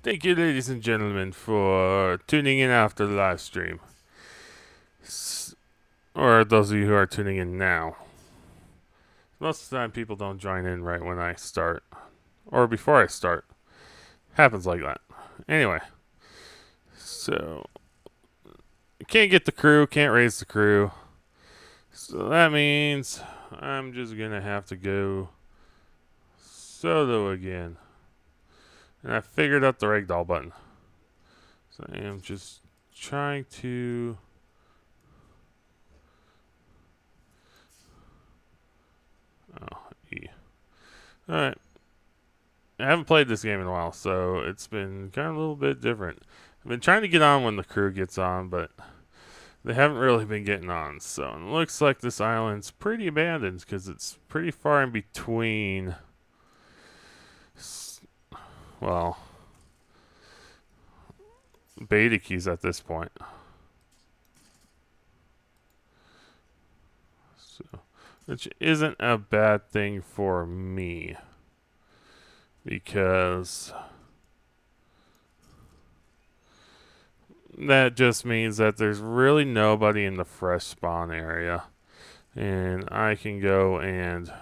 Thank you, ladies and gentlemen, for tuning in after the live stream. Or those of you who are tuning in now. Most of the time, people don't join in right when I start. Or before I start. Happens like that. Anyway. So, can't get the crew, can't raise the crew. So that means I'm just going to have to go solo again. And I figured out the ragdoll button. So I am just trying to... Oh, E. Alright. I haven't played this game in a while, so it's been kind of a little bit different. I've been trying to get on when the crew gets on, but they haven't really been getting on. So it looks like this island's pretty abandoned because it's pretty far in between. Well, beta keys at this point. So, which isn't a bad thing for me because that just means that there's really nobody in the fresh spawn area, and I can go and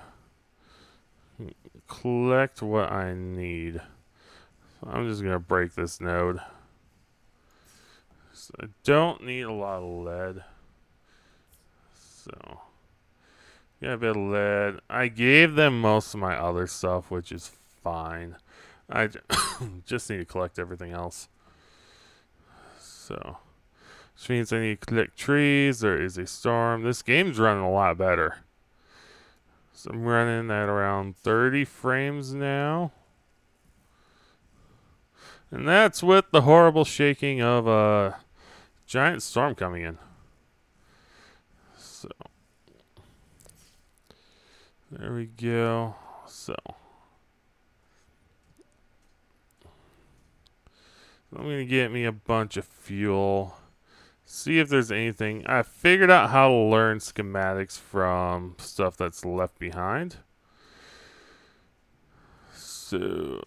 collect what I need. So I'm just gonna break this node. So I don't need a lot of lead. So got a bit of lead. I gave them most of my other stuff, which is fine. I just need to collect everything else. So, which means I need to collect trees. There is a storm. This game's running a lot better. So I'm running at around 30 frames now. And that's with the horrible shaking of a giant storm coming in. So, there we go. So, I'm going to get me a bunch of fuel. See if there's anything. I figured out how to learn schematics from stuff that's left behind. So,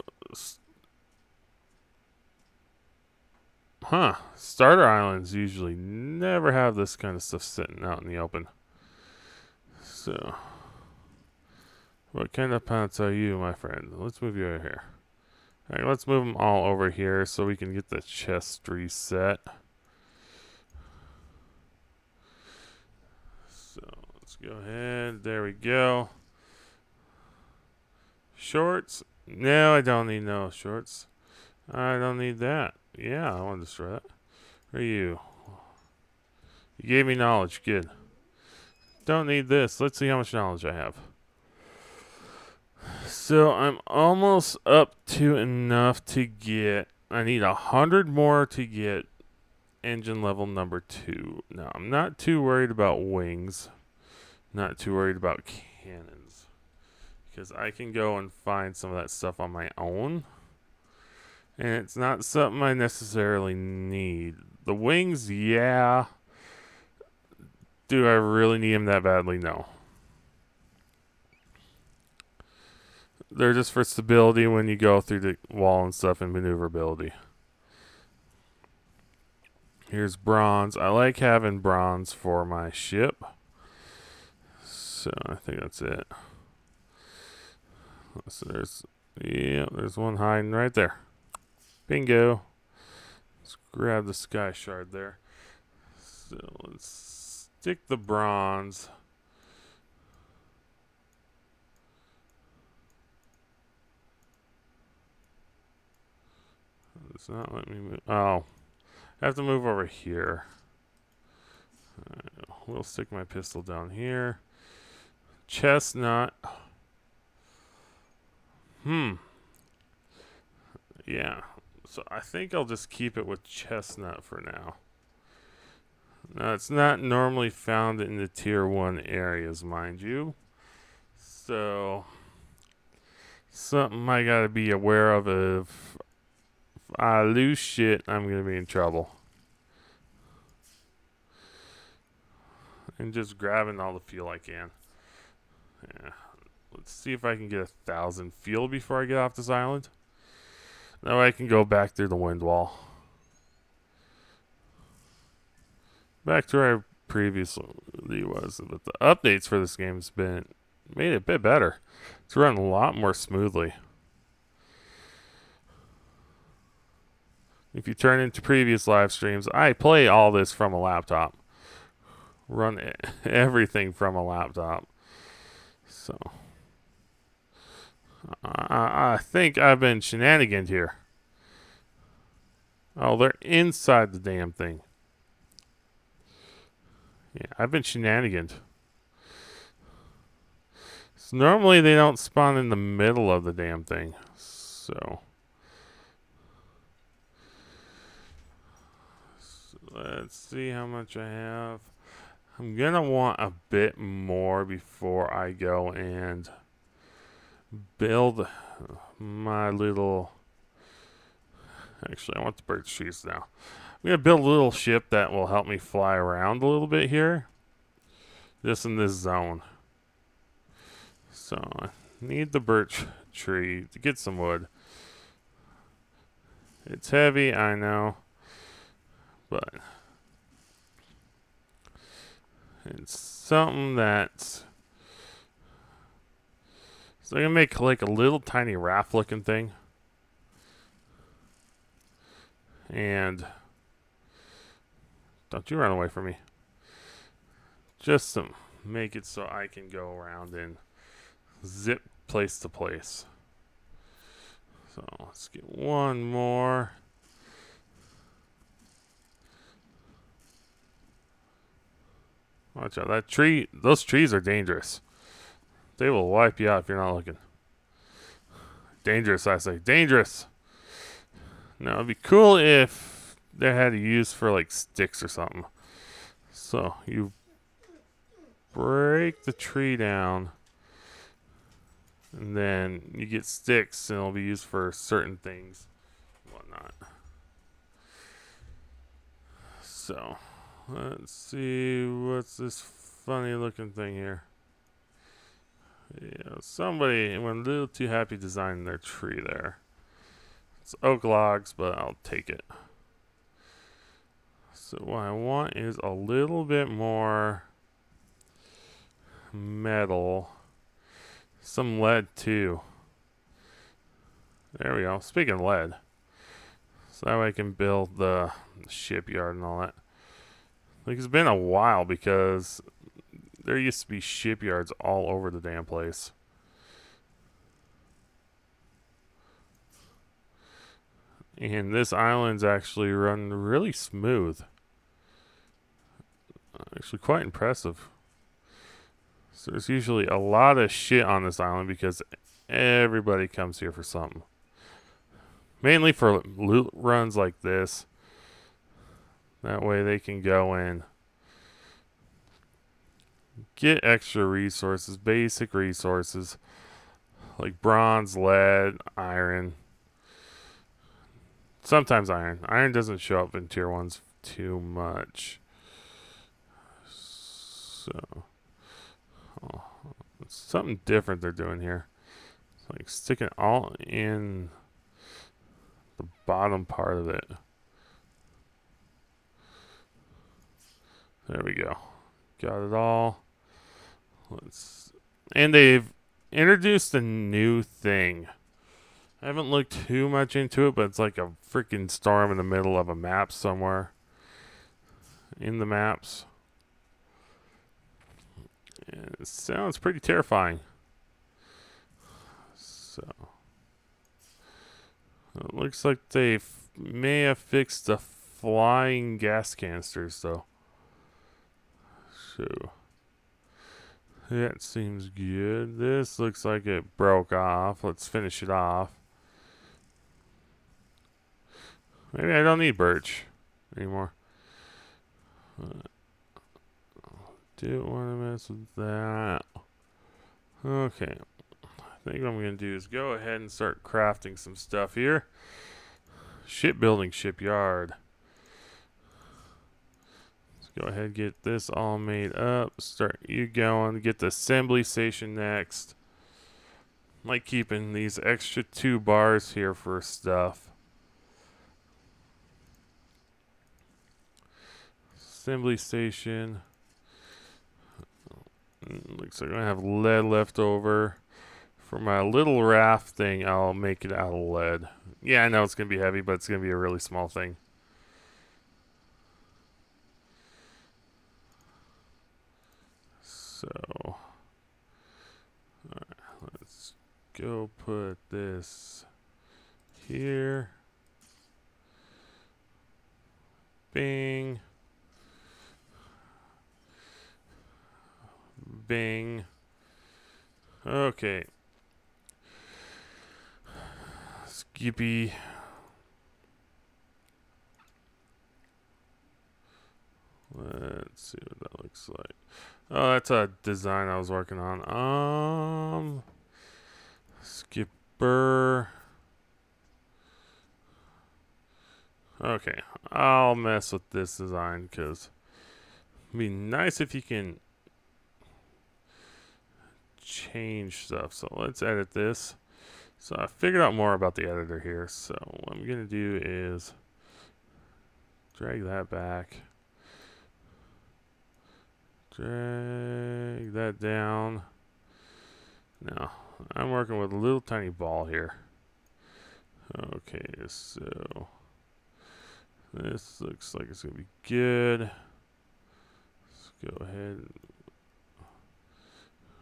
starter islands usually never have this kind of stuff sitting out in the open. So, what kind of plants are you, my friend? Let's move you over here. Alright, let's move them all over here so we can get the chest reset. So, let's go ahead. There we go. Shorts. No, I don't need no shorts. I don't need that. Yeah, I want to destroy that. Who are you? You gave me knowledge. Good. Don't need this. Let's see how much knowledge I have. So I'm almost up to enough to get... I need 100 more to get engine level number 2. Now, I'm not too worried about wings. Not too worried about cannons. Because I can go and find some of that stuff on my own. And it's not something I necessarily need. The wings, yeah. Do I really need them that badly? No. They're just for stability when you go through the wall and stuff, and maneuverability. Here's bronze. I like having bronze for my ship. So I think that's it. So there's one hiding right there. Bingo. Let's grab the sky shard there. So let's stick the bronze. It's not letting me move. Oh. I have to move over here. We'll stick my pistol down here. Chestnut. Yeah. So I think I'll just keep it with chestnut for now. Now, it's not normally found in the tier 1 areas, mind you. So, something I gotta be aware of. If I lose shit, I'm gonna be in trouble. And just grabbing all the fuel I can. Yeah. Let's see if I can get 1,000 fuel before I get off this island. That way I can go back through the wind wall. Back to where I previously was. But the updates for this game has made it a bit better. It's run a lot more smoothly. If you turn into previous live streams, I play all this from a laptop. Run everything from a laptop. So I think I've been shenaniganed here. Oh, they're inside the damn thing. Yeah, I've been shenaniganed. So normally they don't spawn in the middle of the damn thing. So let's see how much I have. I'm going to want a bit more before I go and build my little... Actually, I want the birch trees now. I'm going to build a little ship that will help me fly around a little bit here. Just in this zone. So, I need the birch tree to get some wood. It's heavy, I know. But it's something that's... So I'm going to make like a little tiny raft looking thing. And don't you run away from me. Just to make it so I can go around and zip place to place. So let's get one more. Watch out, that tree, those trees are dangerous. They will wipe you out if you're not looking. Dangerous, I say. Dangerous! Now, it'd be cool if they had to use for, like, sticks or something. So, you break the tree down. And then you get sticks, and it'll be used for certain things. Whatnot. So, let's see. What's this funny looking thing here? Yeah, somebody went a little too happy designing their tree there. It's oak logs, but I'll take it. So what I want is a little bit more metal. Some lead too. There we go. Speaking of lead. So that way I can build the shipyard and all that. Like, it's been a while because there used to be shipyards all over the damn place. And this island's actually run really smooth. Actually quite impressive. So there's usually a lot of shit on this island because everybody comes here for something. Mainly for loot runs like this. That way they can go in, get extra resources, basic resources, like bronze, lead, iron. Sometimes iron. Iron doesn't show up in tier 1s too much. So, it's something different they're doing here. It's like sticking it all in the bottom part of it. There we go. Got it all. And they've introduced a new thing. I haven't looked too much into it, but it's like a freaking storm in the middle of a map somewhere. In the maps. And it sounds pretty terrifying. So. It looks like they may have fixed the flying gas canisters, though. So. That seems good. This looks like it broke off. Let's finish it off. Maybe I don't need birch anymore. Don't want to mess with that. Okay. I think what I'm going to do is go ahead and start crafting some stuff here. Shipbuilding shipyard. Let's go ahead and get this all made up. Start you going. Get the assembly station next. Like keeping these extra 2 bars here for stuff. assembly station. Looks like I'm gonna have lead left over. For my little raft thing, I'll make it out of lead. Yeah, I know it's gonna be heavy, but it's gonna be a really small thing. So, alright, let's go put this here. Bing. Bing. Okay. Skippy. Let's see what that looks like. Oh, that's a design I was working on. Skipper. Okay, I'll mess with this design because it'd be nice if you can change stuff. So let's edit this. So I figured out more about the editor here. So what I'm gonna do is drag that back. Drag that down. Now, I'm working with a little tiny ball here. Okay, so this looks like it's going to be good. Let's go ahead and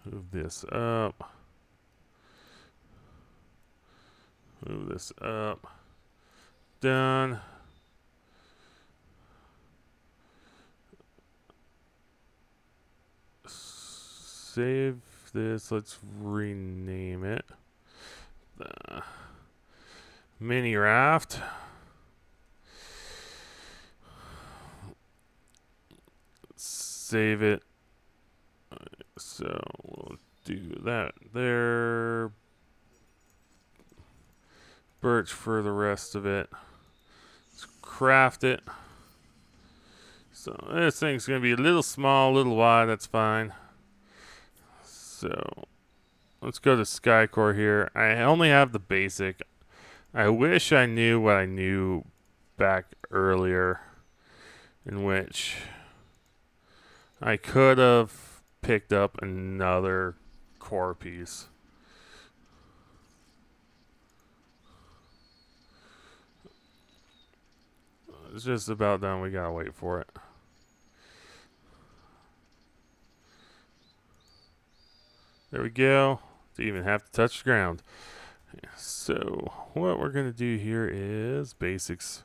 move this up. Move this up. Done. Save this. Let's rename it. The mini raft. Save it. So we'll do that there. Birch for the rest of it. Let's craft it. So this thing's going to be a little small, a little wide. That's fine. So let's go to Skycore here. I only have the basic. I wish I knew what I knew back earlier, in which I could have picked up another core piece. It's just about done. We gotta wait for it. There we go. Didn't even have to touch the ground. So what we're gonna do here is basics.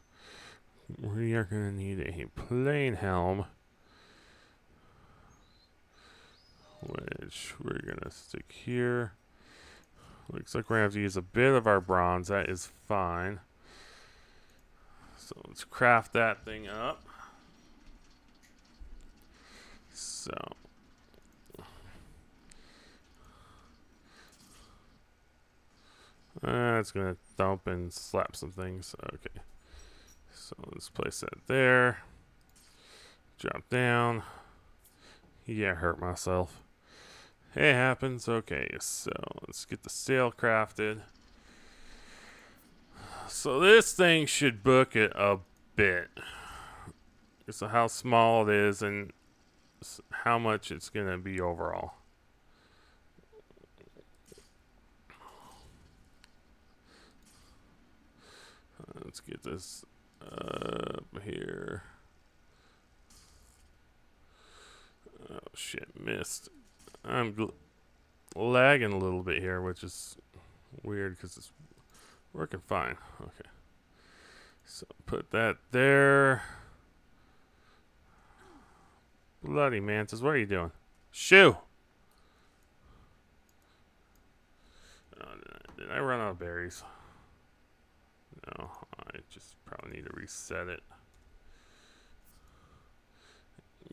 We are gonna need a plane helm, which we're gonna stick here. Looks like we're gonna have to use a bit of our bronze. That is fine. So let's craft that thing up. So it's gonna dump and slap some things. Okay. So let's place that there. Drop down. Yeah, hurt myself. It happens. Okay, so let's get the sail crafted. So this thing should book it a bit. So how small it is and how much it's going to be overall. Let's get this up here. Oh shit, missed. I'm lagging a little bit here, which is weird because it's working fine. Okay. So put that there. Bloody mantis, what are you doing? Shoo! Did I run out of berries? No, I just probably need to reset it.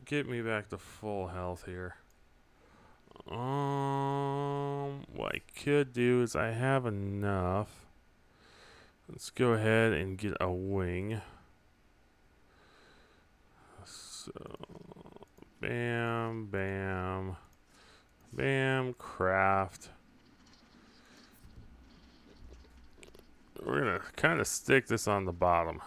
Get me back to full health here. What I could do is I have enough. Let's go ahead and get a wing. So, bam, bam, bam, craft. We're gonna kind of stick this on the bottom.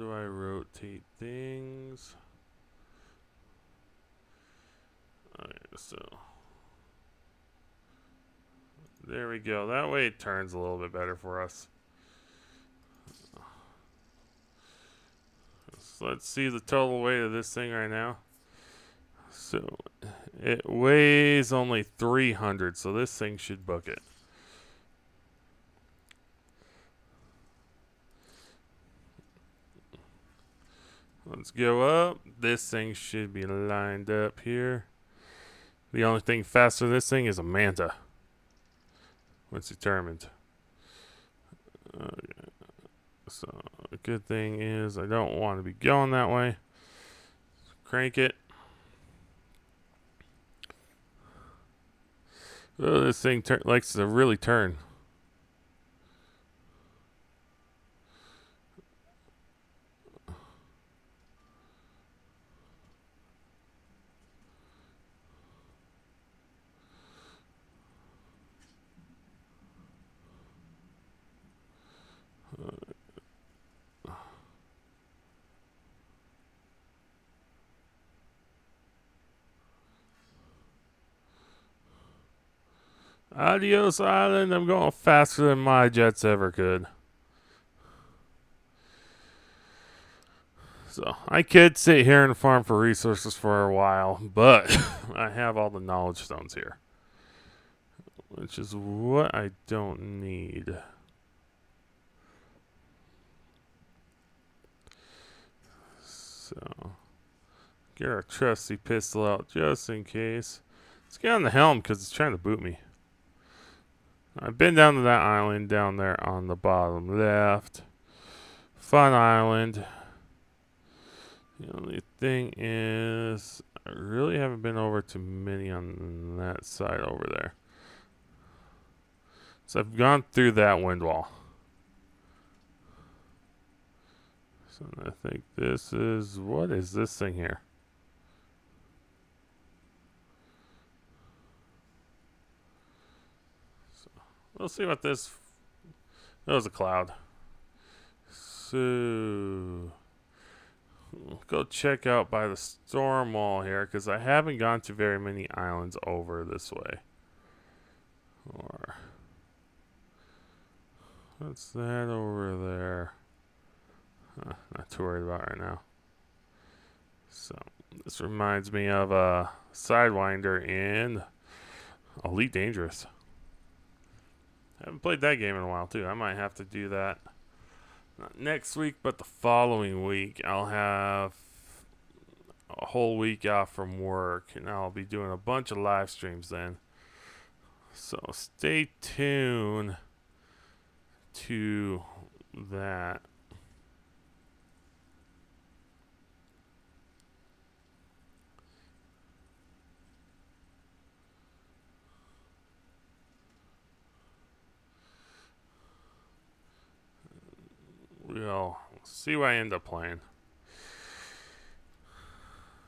do I rotate things? Okay, so there we go. That way it turns a little bit better for us. So let's see the total weight of this thing right now. So it weighs only 300, so this thing should book it. Let's go up. This thing should be lined up here. The only thing faster than this thing is a manta. What's determined. Okay. So the good thing is I don't want to be going that way. Crank it. Oh, this thing likes to really turn. Adios, island. I'm going faster than my jets ever could. So, I could sit here and farm for resources for a while, but I have all the knowledge stones here. Which is what I don't need. So, get our trusty pistol out just in case. Let's get on the helm because it's trying to boot me. I've been down to that island down there on the bottom left. Fun island. The only thing is, I really haven't been over to many on that side over there. So I've gone through that wind wall. So I think this is, what is this thing here? So we'll see what this, that was a cloud. So go check out by the storm wall here because I haven't gone to very many islands over this way. Or what's that over there? Not too worried about right now. So this reminds me of a Sidewinder in Elite Dangerous. Haven't played that game in a while too. I might have to do that. Not next week, but the following week. I'll have a whole week off from work, and I'll be doing a bunch of live streams then. So stay tuned to that. We'll see what I end up playing.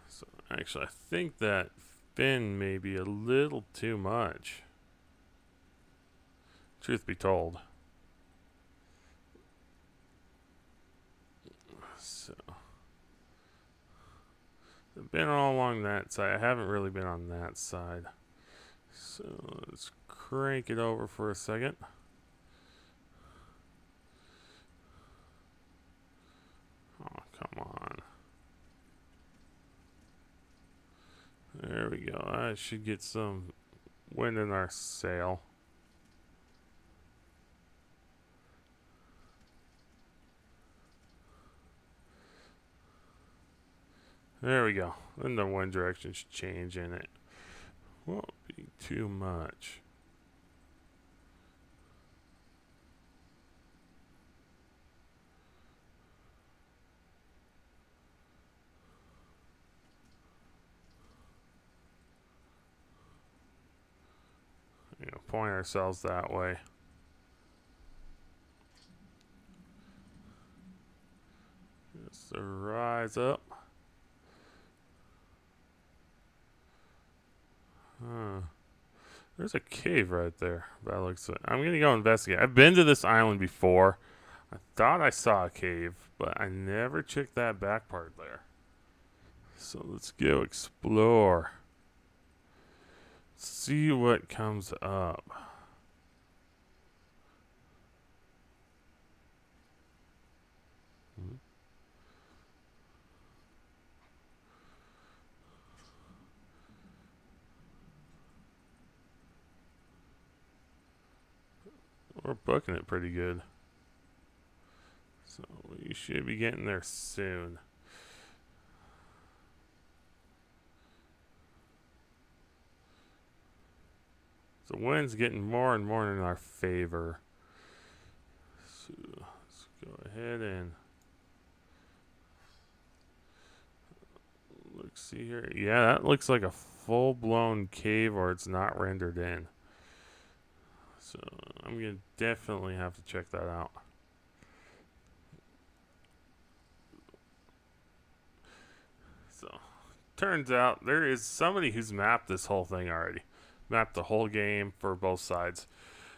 So actually, I think that fin may be a little too much. Truth be told. So I've been all along that side. I haven't really been on that side. So let's crank it over for a second. Oh, come on. There we go. I should get some wind in our sail. There we go. Then the wind direction should change in it. Won't be too much. Point ourselves that way. Just to rise up. There's a cave right there. That looks. I'm gonna go investigate. I've been to this island before. I thought I saw a cave, but I never checked that back part there. So let's go explore. See what comes up. We're booking it pretty good. So we should be getting there soon. The wind's getting more and more in our favor. So let's go ahead and look, see here. Yeah, that looks like a full-blown cave, or it's not rendered in. So I'm going to definitely have to check that out. So turns out there is somebody who's mapped this whole thing already. Mapped the whole game for both sides.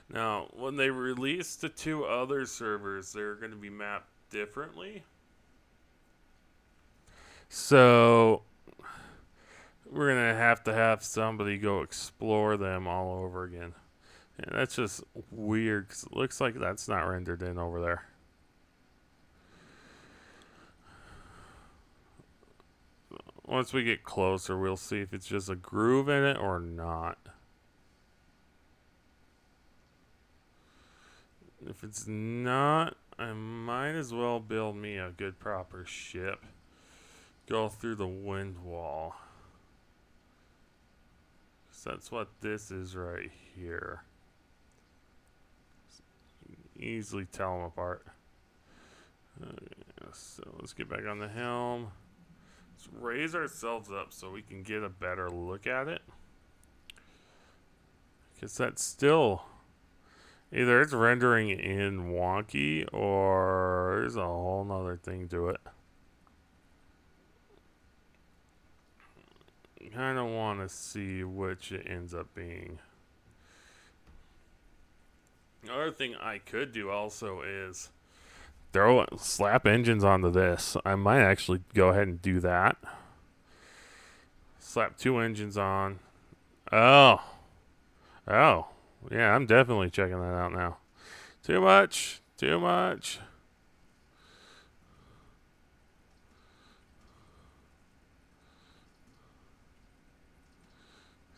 Now, when they release the 2 other servers, they're going to be mapped differently. So we're going to have somebody go explore them all over again. And that's just weird, because it looks like that's not rendered in over there. Once we get closer, we'll see if it's just a groove in it or not. If it's not, I might as well build me a good proper ship. Go through the wind wall. So that's what this is right here. Easily tell them apart. So let's get back on the helm. Let's raise ourselves up so we can get a better look at it. Because that's still, either it's rendering in wonky or there's a whole nother thing to it. Kind of want to see which it ends up being. Another thing I could do also is slap engines onto this. I might actually go ahead and do that. Slap 2 engines on. Oh. Yeah, I'm definitely checking that out now. Too much.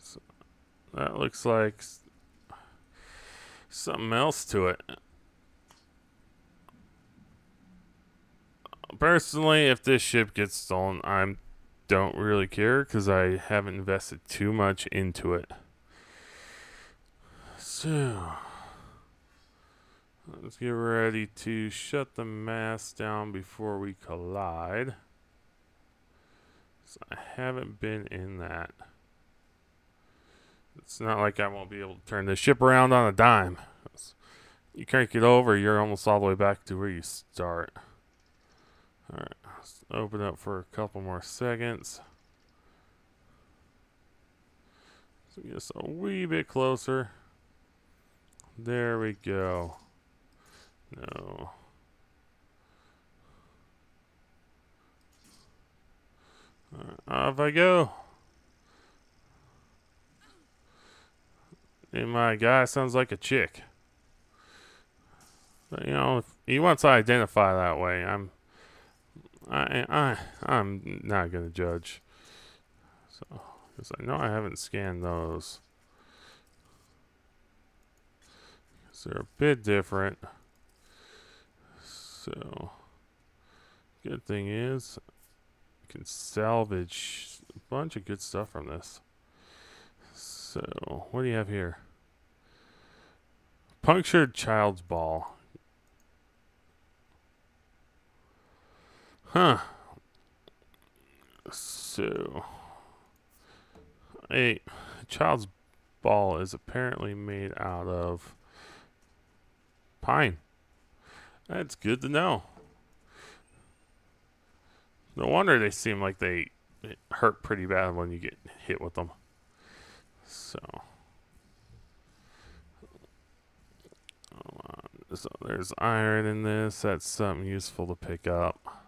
So that looks like something else to it. Personally, if this ship gets stolen, I don't really care, because I haven't invested too much into it. So let's get ready to shut the mast down before we collide. So I haven't been in that. It's not like I won't be able to turn this ship around on a dime. You crank it over, you're almost all the way back to where you start. Alright, let's open up for a couple more seconds. So just a wee bit closer. There we go. No. Alright, off I go. And my guy sounds like a chick. But, you know, if he wants to identify that way, I'm not gonna judge. So, because I know I haven't scanned those. Because they're a bit different. So, good thing is, I can salvage a bunch of good stuff from this. So, what do you have here? Punctured child's ball. Huh. So, a child's ball is apparently made out of pine. That's good to know. No wonder they seem like they hurt pretty bad when you get hit with them. So, So there's iron in this. That's something useful to pick up.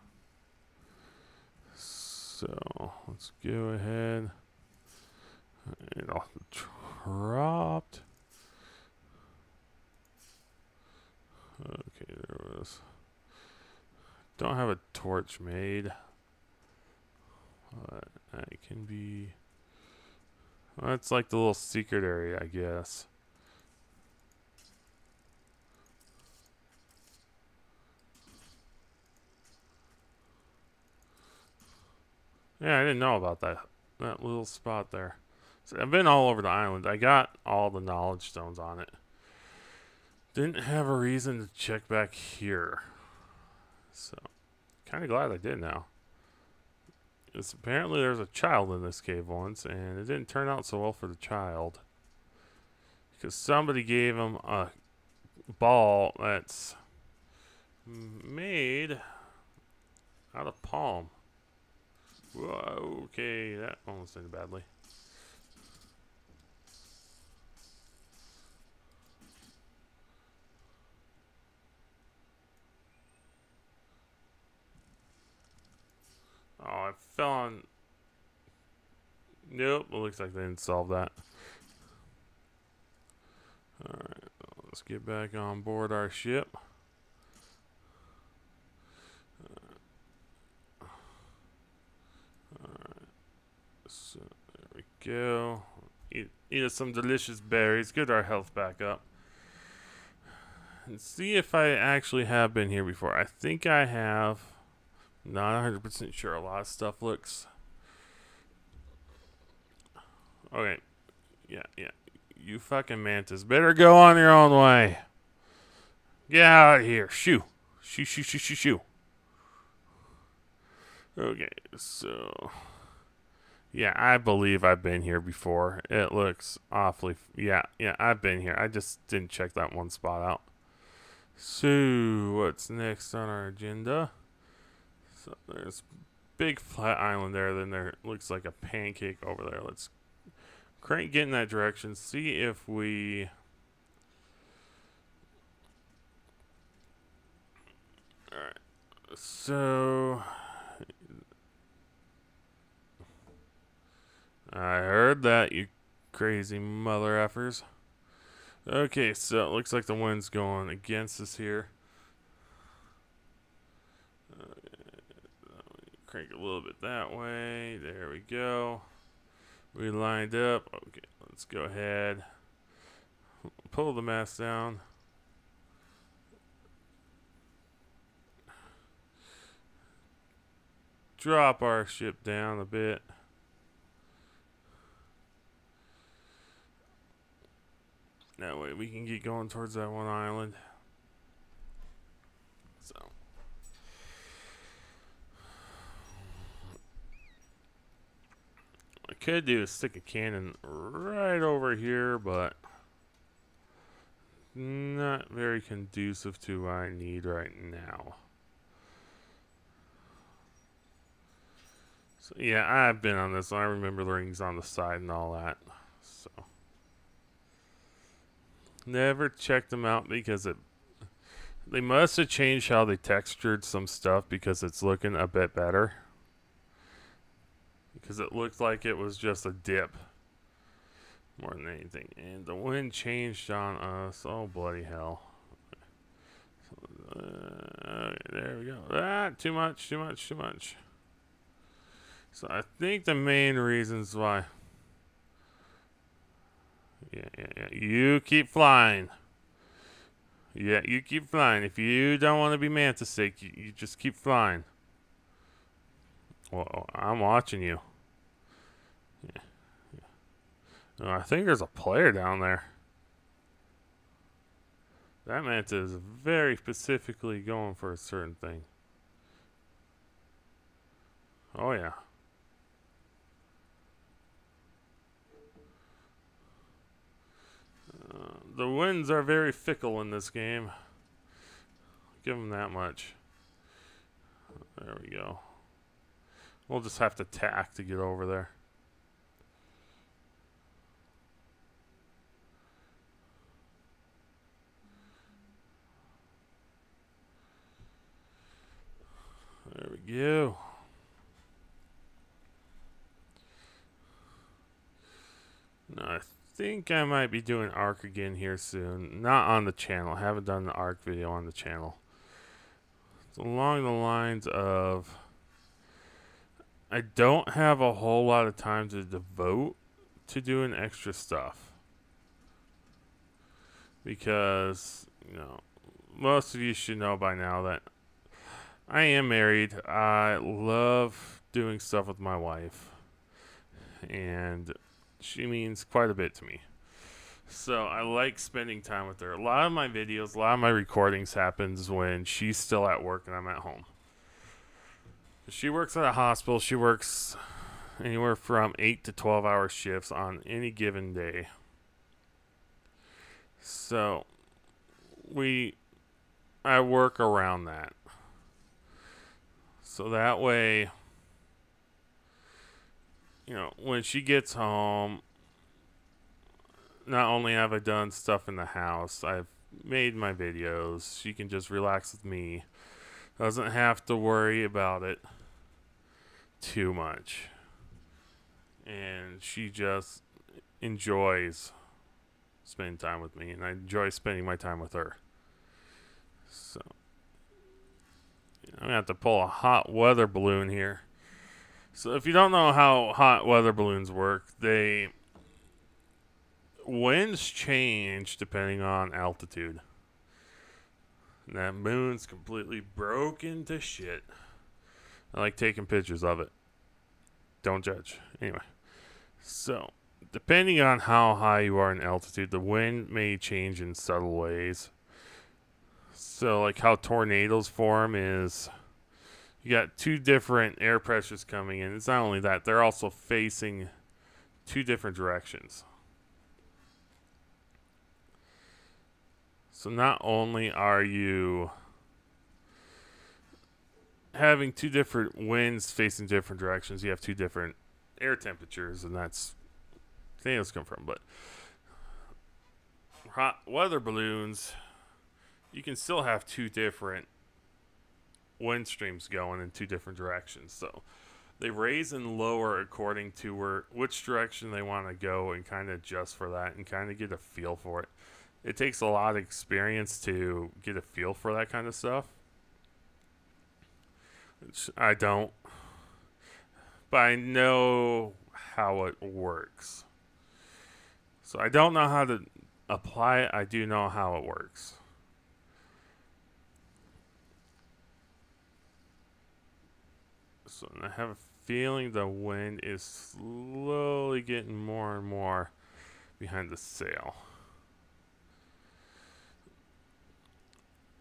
So let's go ahead. It all dropped. Okay, there was. Don't have a torch made. But that can be. Well, that's like the little secret area, I guess. Yeah, I didn't know about that little spot there. So I've been all over the island. I got all the knowledge stones on it. Didn't have a reason to check back here. So, kind of glad I did now. Because apparently there's a child in this cave once, and it didn't turn out so well for the child. Because somebody gave him a ball that's made out of palm. Whoa, okay, that almost ended badly. Oh, I fell on... Nope, it looks like they didn't solve that. Alright, let's get back on board our ship. Alright, so there we go. Eat us some delicious berries, get our health back up. And see if I actually have been here before. I think I have. Not 100% sure. A lot of stuff looks... Okay. Yeah. You fucking mantis. Better go on your own way. Get out of here. Shoo. Shoo. Okay, so... Yeah, I believe I've been here before. It looks awfully... Yeah, I've been here. I just didn't check that one spot out. So, what's next on our agenda? So, there's big flat island there. Then there looks like a pancake over there. Let's get in that direction. See if we... Alright. So... I heard that, you crazy mother effers. Okay, so it looks like the wind's going against us here. Crank it a little bit that way. There we go. We lined up. Okay, let's go ahead. Pull the mast down. Drop our ship down a bit. That way we can get going towards that one island. So. What I could do is stick a cannon right over here, but not very conducive to what I need right now. So yeah, I've been on this one. I remember the rings on the side and all that. So. Never checked them out because they must have changed how they textured some stuff because it's looking a bit better. Because it looked like it was just a dip more than anything. And the wind changed on us. Oh, bloody hell. Okay, there we go. Too much. So I think the main reasons why... Yeah. You keep flying. Yeah, you keep flying. If you don't want to be mantis-sick, you just keep flying. Well, I'm watching you. Yeah. Oh, I think there's a player down there. That mantis is very specifically going for a certain thing. Oh, yeah. The winds are very fickle in this game. Give them that much. There we go. We'll just have to tack to get over there. you. No, I think I might be doing Ark again here soon. Not on the channel. I haven't done the Ark video on the channel. It's along the lines of I don't have a whole lot of time to devote to doing extra stuff. Because, you know, most of you should know by now that I am married. I love doing stuff with my wife. And she means quite a bit to me. So I like spending time with her. A lot of my videos, a lot of my recordings happens when she's still at work and I'm at home. She works at a hospital. She works anywhere from 8 to 12-hour shifts on any given day. So I work around that. So that way, you know, when she gets home, not only have I done stuff in the house, I've made my videos. She can just relax with me. Doesn't have to worry about it too much. And she just enjoys spending time with me, and I enjoy spending my time with her. So I'm gonna have to pull a hot weather balloon here. So if you don't know how hot weather balloons work, winds change depending on altitude. And that moon's completely broken to shit. I like taking pictures of it. Don't judge. Anyway, so depending on how high you are in altitude, the wind may change in subtle ways. So like how tornadoes form is you got two different air pressures coming in. It's not only that, they're also facing two different directions. So not only are you having two different winds facing different directions, you have two different air temperatures, and that's tornadoes come from. But hot weather balloons, you can still have two different wind streams going in two different directions. So they raise and lower according to which direction they want to go, and kind of adjust for that and kind of get a feel for it. It takes a lot of experience to get a feel for that kind of stuff. Which I don't. But I know how it works. So I don't know how to apply it. I do know how it works. So I have a feeling the wind is slowly getting more and more behind the sail.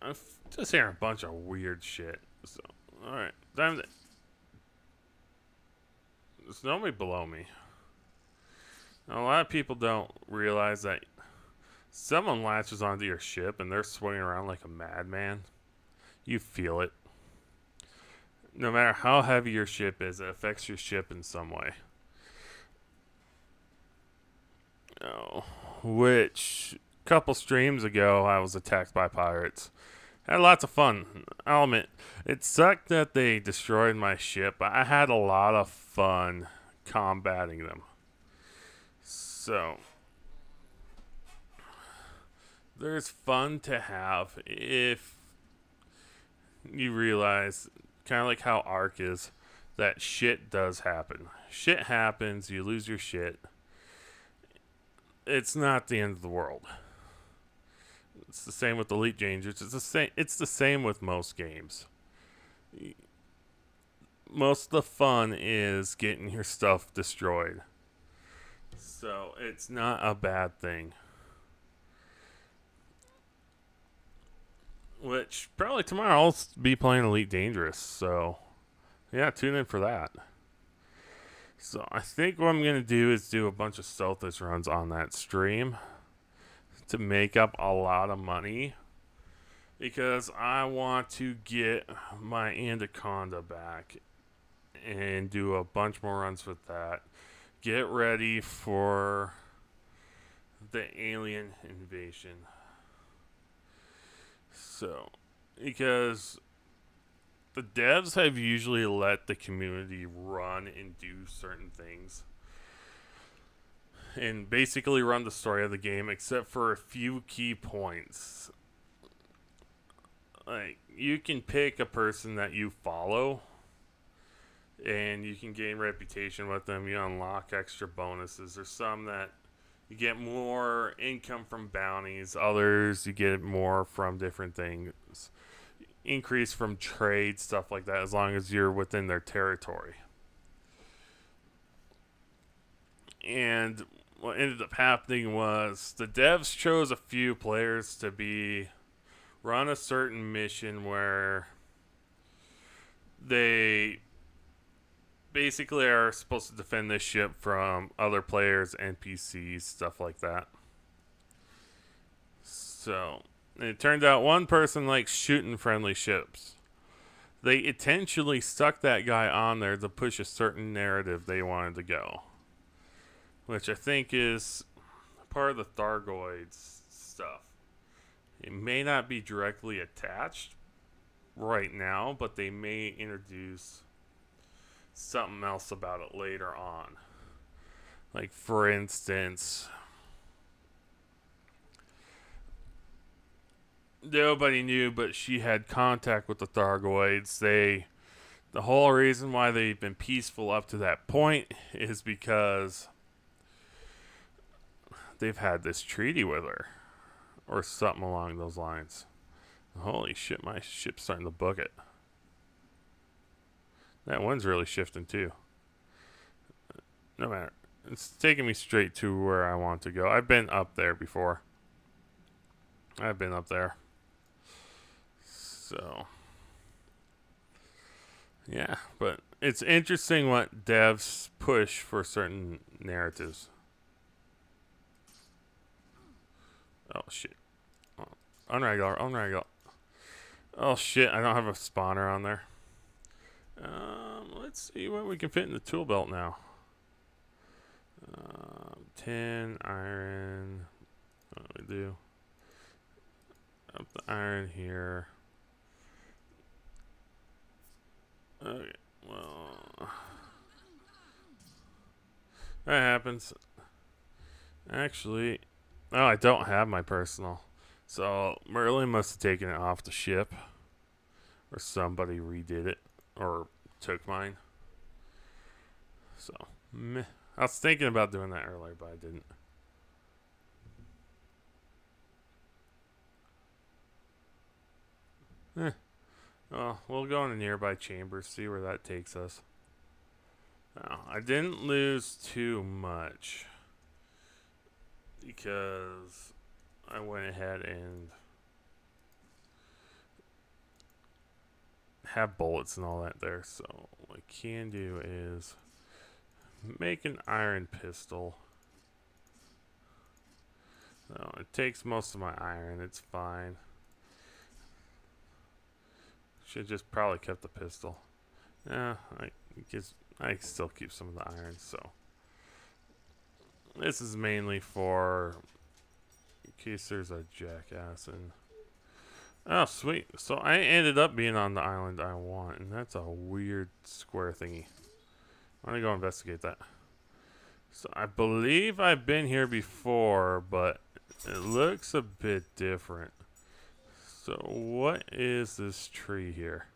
I'm just hearing a bunch of weird shit. So, alright. There's nobody below me. Now, a lot of people don't realize that someone latches onto your ship and they're swinging around like a madman. You feel it. No matter how heavy your ship is, it affects your ship in some way. Oh, which a couple streams ago, I was attacked by pirates. Had lots of fun. I'll admit, it sucked that they destroyed my ship, but I had a lot of fun combating them. So, there's fun to have if you realize, kind of like how Ark is, that shit does happen. Shit happens, you lose your shit. It's not the end of the world. It's the same with Elite Dangerous. It's the same with most games. Most of the fun is getting your stuff destroyed. So it's not a bad thing. Which probably tomorrow I'll be playing Elite Dangerous. So yeah, tune in for that. So I think what I'm going to do is do a bunch of Stealthist runs on that stream to make up a lot of money, because I want to get my Anaconda back and do a bunch more runs with that. Get ready for the alien invasion. So, because the devs have usually let the community run and do certain things and basically run the story of the game, except for a few key points. Like, you can pick a person that you follow and you can gain reputation with them. You unlock extra bonuses. There's some that you get more income from bounties, others you get more from different things. Increase from trade, stuff like that, as long as you're within their territory. And what ended up happening was the devs chose a few players to run a certain mission where they basically are supposed to defend this ship from other players, NPCs, stuff like that. So it turned out one person likes shooting friendly ships. They intentionally stuck that guy on there to push a certain narrative they wanted to go, which I think is part of the Thargoids stuff. It may not be directly attached right now, but they may introduce something else about it later on. Like, for instance, nobody knew, but she had contact with the Thargoids. The whole reason why they've been peaceful up to that point is because they've had this treaty with her, or something along those lines. Holy shit, my ship's starting to book it. That wind's really shifting too. No matter. It's taking me straight to where I want to go. I've been up there before. I've been up there. So, yeah, but it's interesting what devs push for certain narratives. Oh, shit. Oh, unregular. Oh, shit, I don't have a spawner on there. Let's see what we can fit in the tool belt now. 10 iron. What do we do? Up the iron here. Okay, well, that happens. Actually, oh, I don't have my personal. So Merlin must have taken it off the ship, or somebody redid it, or took mine. So, meh. I was thinking about doing that earlier, but I didn't. Well, we'll go in a nearby chamber, see where that takes us. Now, I didn't lose too much because I went ahead and have bullets and all that there. So what I can do is make an iron pistol. No, it takes most of my iron. It's fine. Should just probably kept the pistol. Yeah, I still keep some of the iron. So this is mainly for in case there's a jackass. And oh, sweet. So I ended up being on the island I want, and that's a weird square thingy. I'm gonna go investigate that. So I believe I've been here before, but it looks a bit different. So what is this tree here?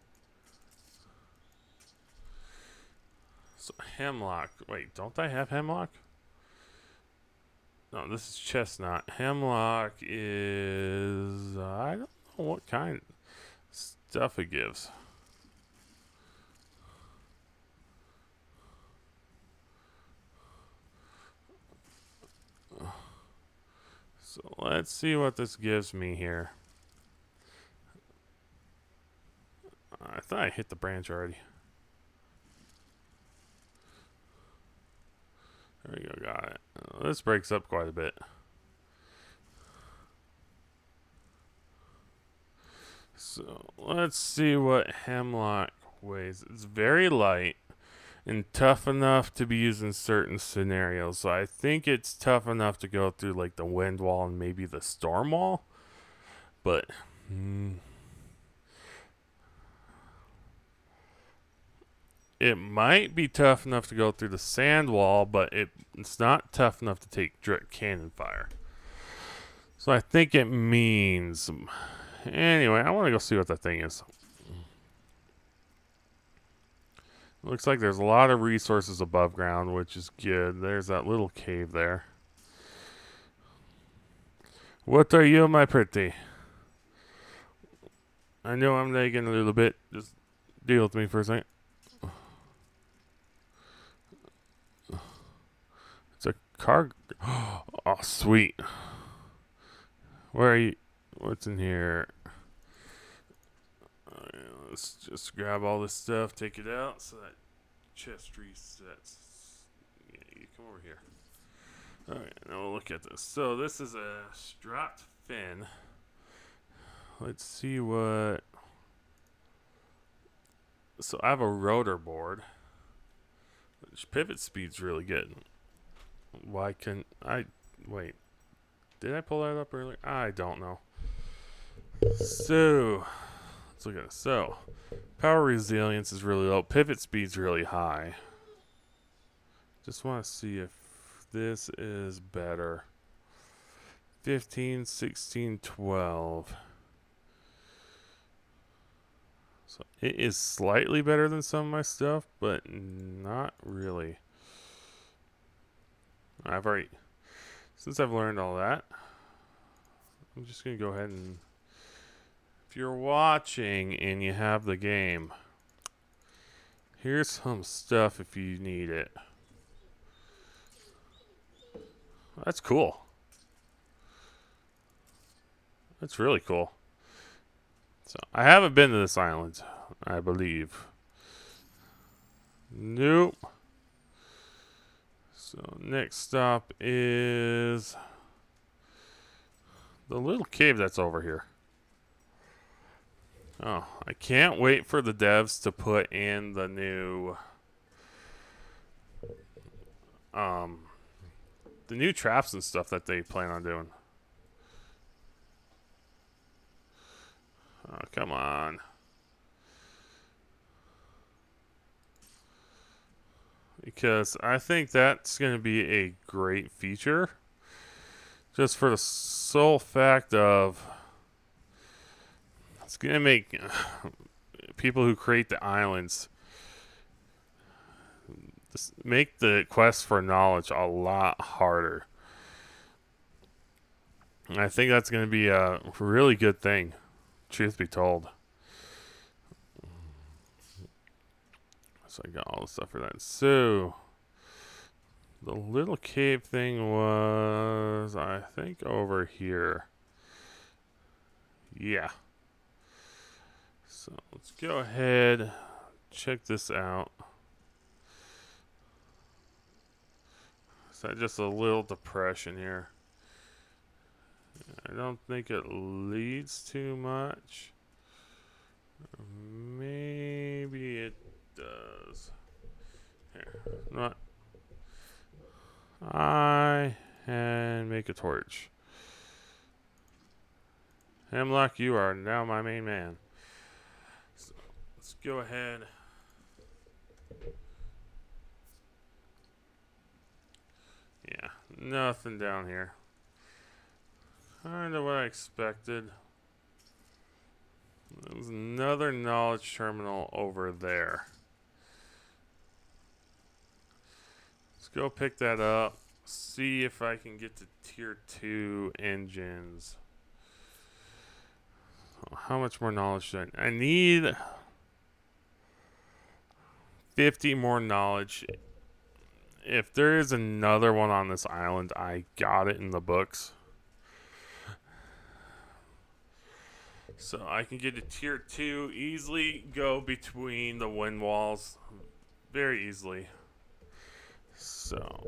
So hemlock. Wait, don't I have hemlock? No, this is chestnut. Hemlock is I don't know what kind of stuff it gives. So let's see what this gives me here. I thought I hit the branch already. There we go, got it. This breaks up quite a bit. So let's see what hemlock weighs. It's very light and tough enough to be used in certain scenarios. So I think it's tough enough to go through like the wind wall and maybe the storm wall. But it might be tough enough to go through the sand wall, but it's not tough enough to take direct cannon fire. So I think it means... Anyway, I want to go see what that thing is. Looks like there's a lot of resources above ground, which is good. There's that little cave there. What are you, my pretty? I know I'm lagging a little bit. Just deal with me for a second. It's a car. Oh, sweet. Where are you? What's in here? Let's just grab all this stuff, take it out, so that chest resets. Yeah, you come over here. Alright, now we'll look at this. So this is a strapped fin. Let's see what... So I have a rotor board. Which pivot speed's really good. Why can I... Wait. Did I pull that up earlier? I don't know. So... Let's look at it. So, power resilience is really low. Pivot speed's really high. Just want to see if this is better. 15, 16, 12. So it is slightly better than some of my stuff, but not really. Since I've learned all that, I'm just going to go ahead and... If you're watching and you have the game, here's some stuff if you need it. That's cool. That's really cool. So, I haven't been to this island, I believe. Nope. So, next stop is the little cave that's over here. Oh, I can't wait for the devs to put in the new traps and stuff that they plan on doing. Oh, come on. Because I think that's going to be a great feature. Just for the sole fact of... It's going to make people who create the islands make the quest for knowledge a lot harder. And I think that's going to be a really good thing, truth be told. So I got all the stuff for that. So, the little cave thing was, I think, over here. Yeah. So let's go ahead, check this out. Is that just a little depression here? I don't think it leads too much. Maybe it does. Here, not. And make a torch. Hemlock, you are now my main man. So let's go ahead. Yeah, nothing down here. Kind of what I expected. There's another knowledge terminal over there. Let's go pick that up. See if I can get to tier 2 engines. How much more knowledge do I need? 50 more knowledge. If there is another one on this island, I got it in the books. So I can get to tier 2, easily go between the wind walls. Very easily. So.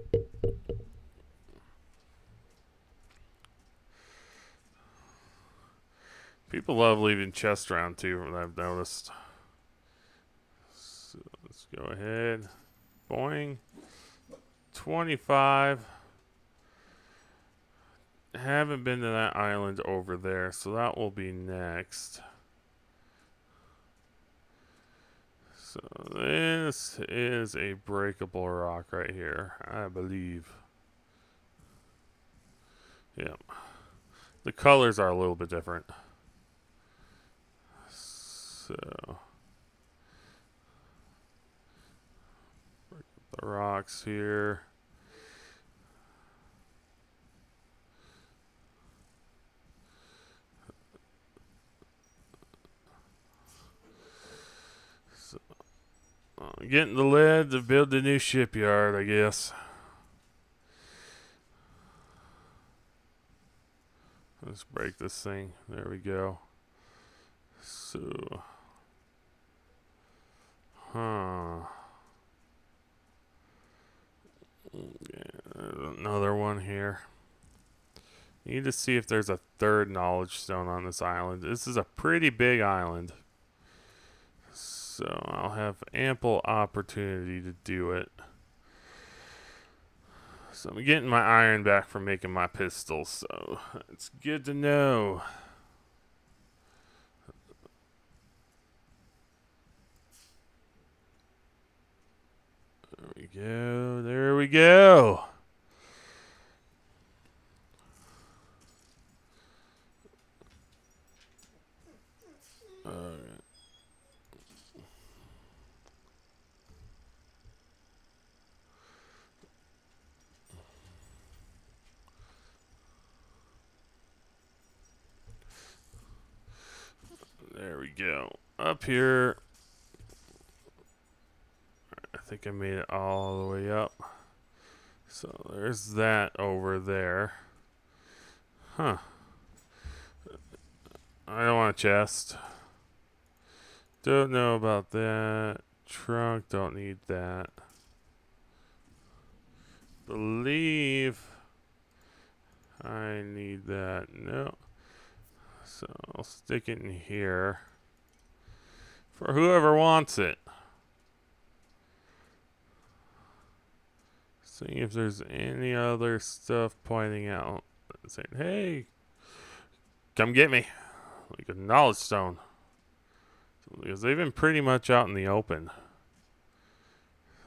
People love leaving chests around too, what I've noticed. So let's go ahead. Boing. 25. Haven't been to that island over there, so that will be next. So this is a breakable rock right here, I believe. Yep. The colors are a little bit different. So the rocks here. So, getting the lead to build the new shipyard, I guess. Let's break this thing. There we go. So, another one here. Need to see if there's a third knowledge stone on this island. This is a pretty big island, so I'll have ample opportunity to do it. So I'm getting my iron back from making my pistols, so it's good to know. There we go. There we go. There we go. Up here. I think I made it all the way up. So there's that over there. Huh. I don't want a chest. Don't know about that. Trunk, don't need that. Believe I need that. No. So I'll stick it in here for whoever wants it. Seeing if there's any other stuff pointing out. Saying, hey, come get me. Like a knowledge stone. Because they've been pretty much out in the open.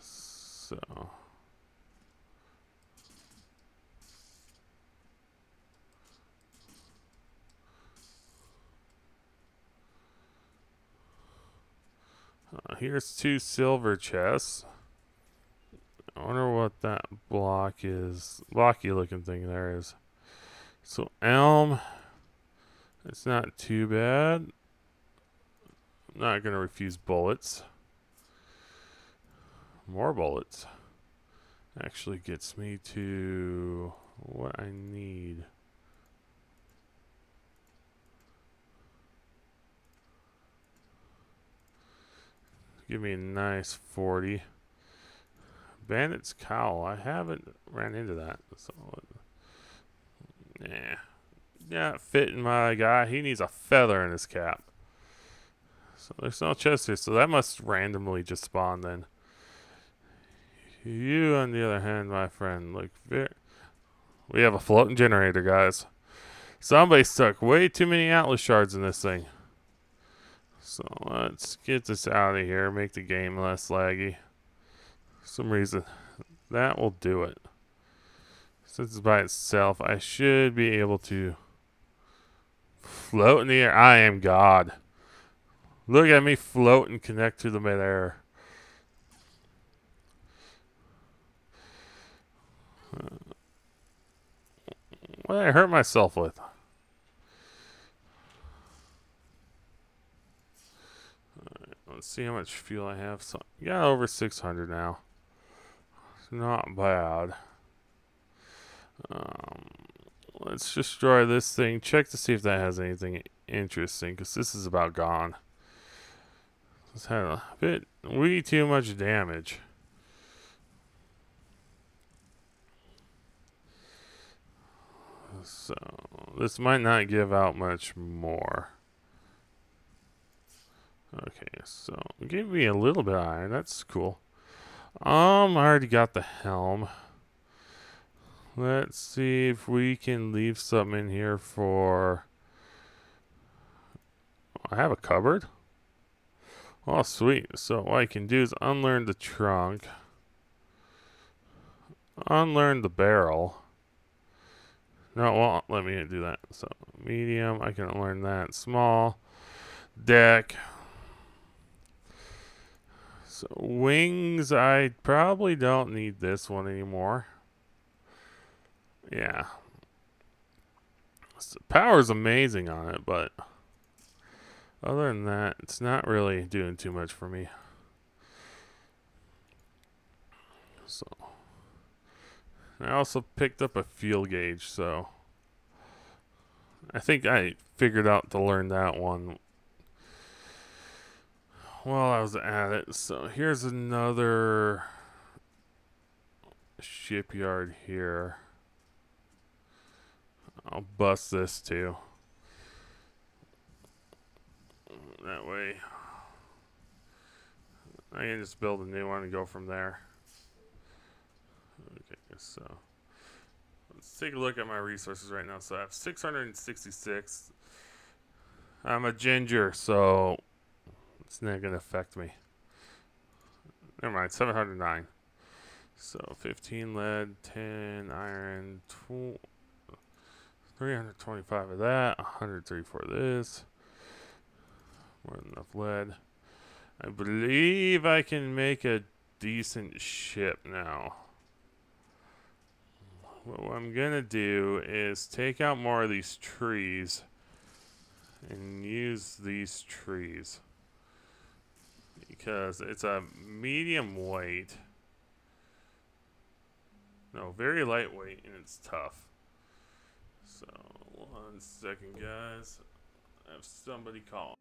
So. Here's 2 silver chests. I wonder what that block is. Blocky looking thing there is. So elm. It's not too bad. I'm not going to refuse bullets. More bullets. Actually gets me to what I need. Give me a nice 40. Bandit's cowl. I haven't ran into that. So, nah. Not fitting my guy. He needs a feather in his cap. So there's no chest here. So that must randomly just spawn then. You, on the other hand, my friend, look very... We have a floating generator, guys. Somebody stuck way too many Atlas shards in this thing. So let's get this out of here. Make the game less laggy. For some reason, that will do it. Since it's by itself, I should be able to float in the air. I am God. Look at me float and connect to the midair. What did I hurt myself with? Alright, let's see how much fuel I have. So, got over 600 now. It's not bad. Let's destroy this thing. Check to see if that has anything interesting, because this is about gone. It's had a bit, way too much damage. So, this might not give out much more. Okay, so, give me a little bit of iron. That's cool. I already got the helm. Let's see if we can leave something in here for... I have a cupboard? Oh, sweet. So what I can do is unlearn the trunk. Unlearn the barrel. No, it won't let me do that. So medium, I can unlearn that. Small. Deck. So wings, I probably don't need this one anymore. Yeah. So power's amazing on it, but other than that, it's not really doing too much for me. So I also picked up a fuel gauge, so I think I figured out to learn that one while I was at it. So here's another shipyard here. I'll bust this too. That way I can just build a new one and go from there. Okay, so let's take a look at my resources right now. So I have 666. I'm a ginger, so it's not going to affect me. Never mind, 709. So 15 lead, 10 iron, 325 of that, 134 of this. More than enough lead. I believe I can make a decent ship now. What I'm going to do is take out more of these trees and use these trees. Because it's a medium weight. No, very lightweight, and it's tough. So, 1 second, guys. I have somebody call.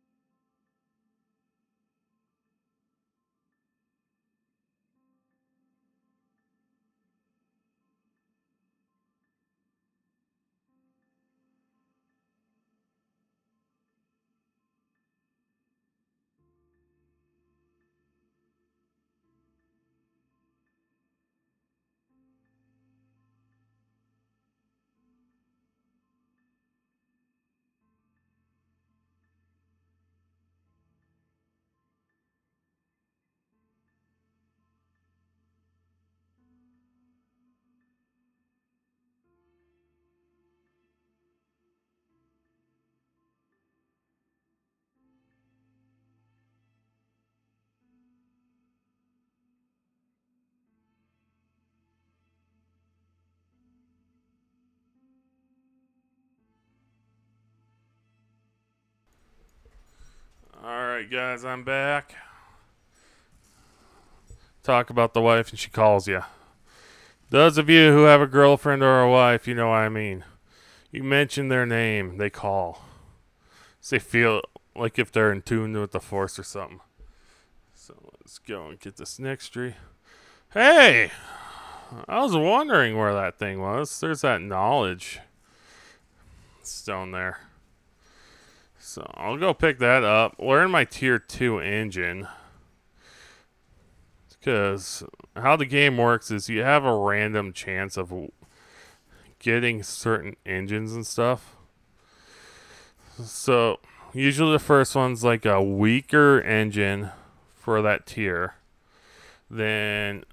Alright, guys, I'm back. Talk about the wife, and she calls you. Those of you who have a girlfriend or a wife, you know what I mean. You mention their name, they call. So they feel like if they're in tune with the force or something. So let's go and get this next tree. Hey! I was wondering where that thing was. There's that knowledge stone there. So I'll go pick that up. Learn my tier 2 engine. Because how the game works is you have a random chance of getting certain engines and stuff. So usually the first one's like a weaker engine for that tier. Then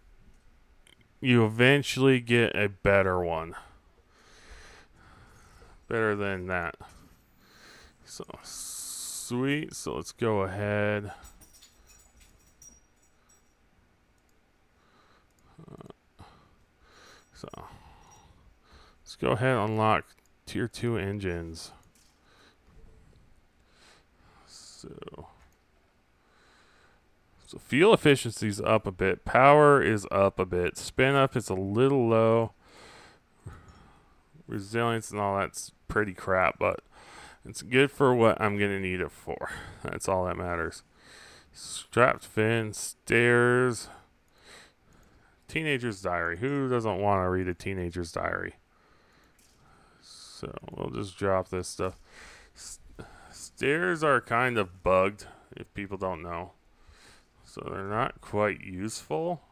you eventually get a better one. Better than that. So sweet. So let's go ahead. So let's go ahead and unlock tier 2 engines. So fuel efficiency's up a bit. Power is up a bit. Spin up is a little low. Resilience and all that's pretty crap, but it's good for what I'm going to need it for. That's all that matters. Strapped fin, stairs. Teenager's diary. Who doesn't want to read a teenager's diary? So we'll just drop this stuff. Stairs are kind of bugged, if people don't know. So they're not quite useful.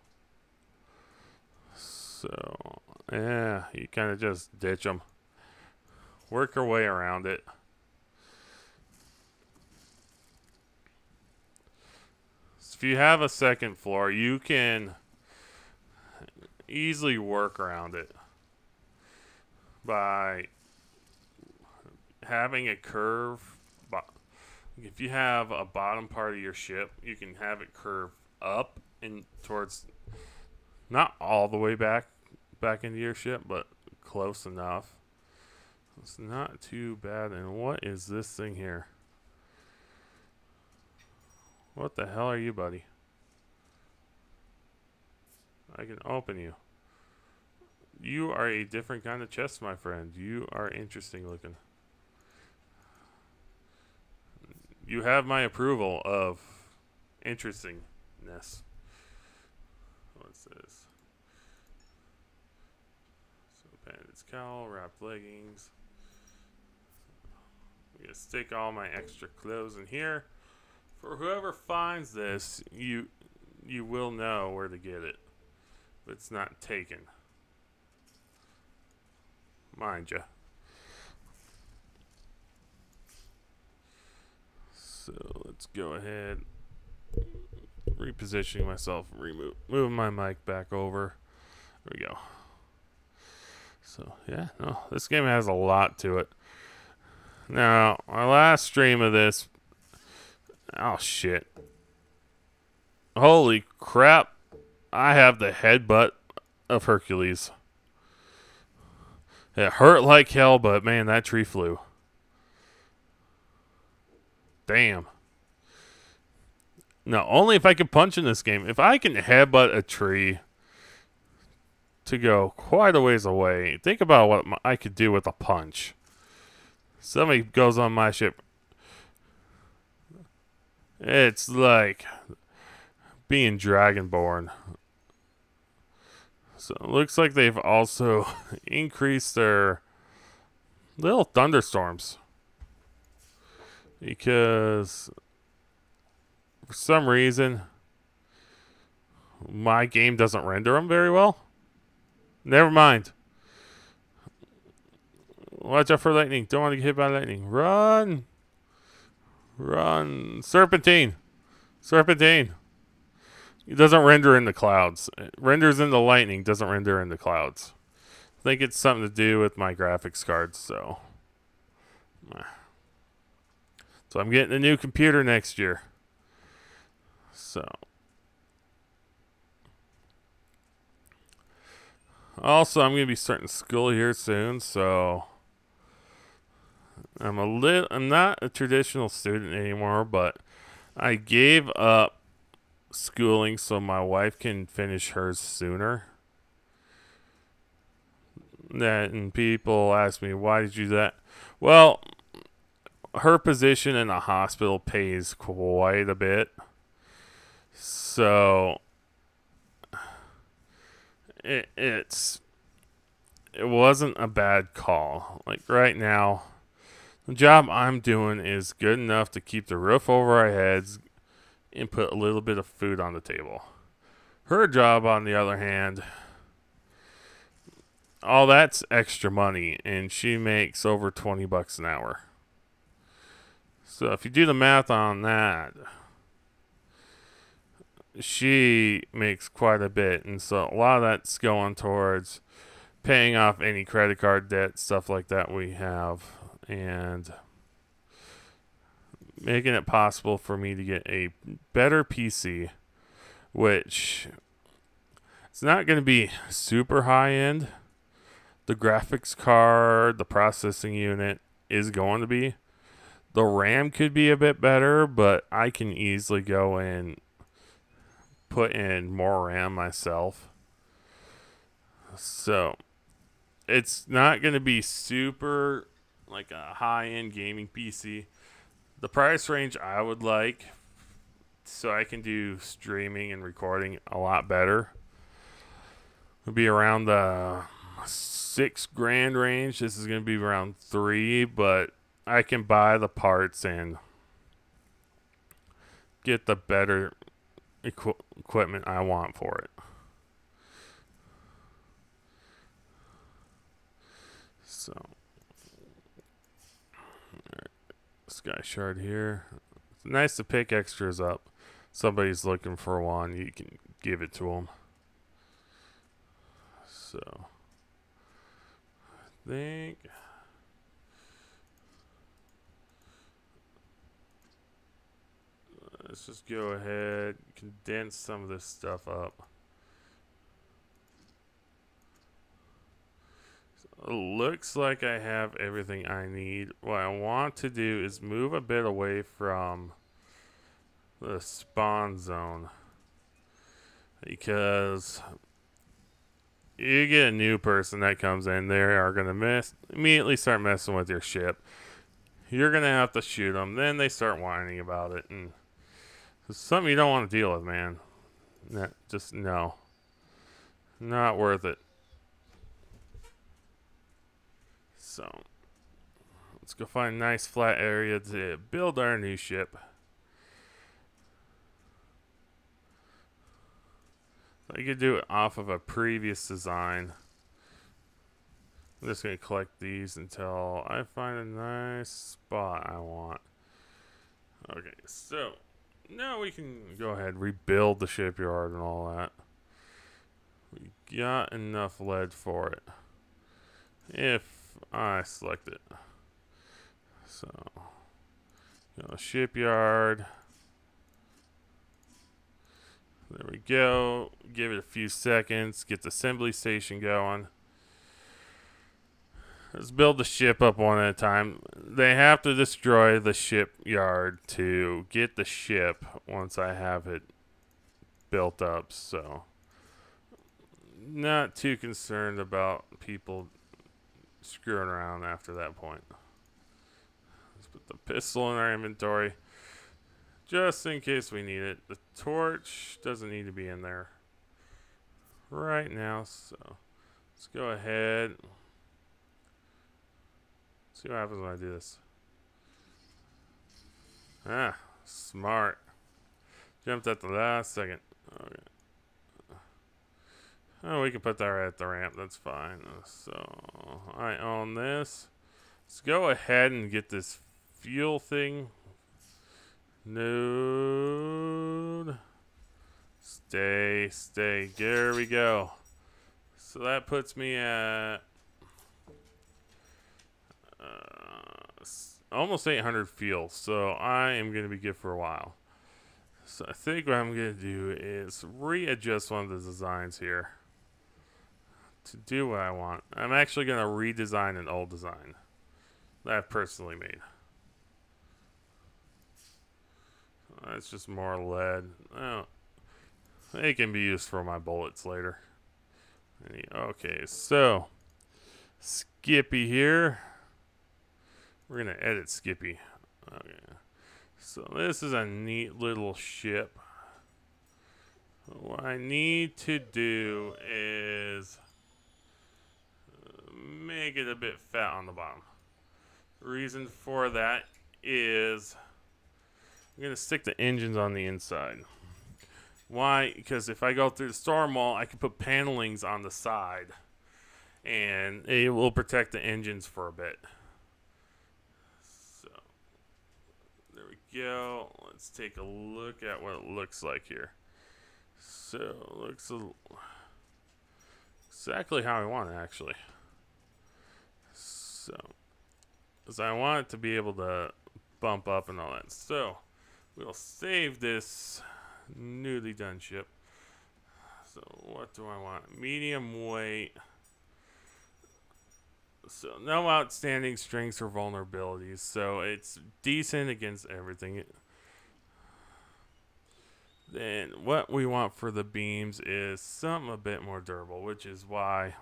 So, yeah, you kind of just ditch them. Work your way around it. if you have a second floor, you can easily work around it by having a curve. If you have a bottom part of your ship, you can have it curve up and towards, not all the way back into your ship, but close enough. It's not too bad. And what is this thing here? What the hell are you, buddy? I can open you. You are a different kind of chest, my friend. You are interesting looking. You have my approval of interestingness. What's this? So, bandit's cowl, wrapped leggings. I'm gonna stick all my extra clothes in here. For whoever finds this, you will know where to get it. But it's not taken. Mind ya. So let's go ahead. Repositioning myself. Moving my mic back over. There we go. So yeah, no, this game has a lot to it. Now, my last stream of this. Oh shit. Holy crap. I have the headbutt of Hercules. It hurt like hell, but man, that tree flew. Damn. No, only if I can punch in this game. If I can headbutt a tree to go quite a ways away, think about what I could do with a punch. Somebody goes on my ship. It's like being Dragonborn. So it looks like they've also increased their little thunderstorms. Because for some reason my game doesn't render them very well. Never mind. Watch out for lightning. Don't want to get hit by lightning. Run! Run. Serpentine. Serpentine. It doesn't render in the clouds. It renders in the lightning, doesn't render in the clouds. I think it's something to do with my graphics cards, so I'm getting a new computer next year. So also I'm going to be starting school here soon, so I'm not a traditional student anymore, but I gave up schooling so my wife can finish hers sooner. And people ask me, why did you do that? Well, her position in the hospital pays quite a bit. So it wasn't a bad call. Like right now, the job I'm doing is good enough to keep the roof over our heads and put a little bit of food on the table. Her job, on the other hand, all that's extra money, and she makes over $20 an hour. So if you do the math on that, she makes quite a bit, and so a lot of that's going towards paying off any credit card debt, stuff like that we have, and making it possible for me to get a better PC, which it's not going to be super high end. The graphics card, the processing unit is going to be. The RAM could be a bit better, but I can easily go and put in more RAM myself. So it's not going to be super like a high-end gaming PC. The price range I would like, so I can do streaming and recording a lot better, would be around the $6,000 range. This is going to be around $3,000, but I can buy the parts and get the better equipment I want for it. So, Sky Shard here. It's nice to pick extras up. somebody's looking for one, you can give it to them. So, I think let's just go ahead, condense some of this stuff up. So, looks like I have everything I need. What I want to do is move a bit away from the spawn zone, because you get a new person that comes in, they are going to immediately start messing with your ship. You're going to have to shoot them. Then they start whining about it. And it's something you don't want to deal with, man. Just no. Not worth it. So, let's go find a nice flat area to build our new ship. I could do it off of a previous design. I'm just going to collect these until I find a nice spot I want. Okay, so now we can go ahead and rebuild the shipyard and all that. We got enough lead for it, if I select it. So, shipyard. There we go. Give it a few seconds. Get the assembly station going. Let's build the ship up one at a time. They have to destroy the shipyard to get the ship once I have it built up. So, not too concerned about people screwing around after that point. Let's put the pistol in our inventory, just in case we need it. The torch doesn't need to be in there right now, so let's go ahead. See what happens when I do this. Ah, smart. Jumped at the last second. Okay. Oh, we can put that right at the ramp. That's fine. So, I own this. Let's go ahead and get this fuel thing. Node. Stay. There we go. So that puts me at almost 800 fuel. So I am going to be good for a while. So I think what I'm going to do is readjust one of the designs here to do what I want. I'm actually going to redesign an old design that I've personally made. That's just more lead. Oh, it can be used for my bullets later. Okay, so Skippy here. We're going to edit Skippy. Okay. So this is a neat little ship. What I need to do is make it a bit fat on the bottom. The reason for that is I'm going to stick the engines on the inside. Why? Because if I go through the storm wall, I can put panelings on the side, and it will protect the engines for a bit. So, there we go. Let's take a look at what it looks like here. So, it looks exactly how I want it, actually. So, because I want it to be able to bump up and all that. So, we'll save this newly done ship. So what do I want? Medium weight. So no outstanding strengths or vulnerabilities. So it's decent against everything. Then what we want for the beams is something a bit more durable, which is why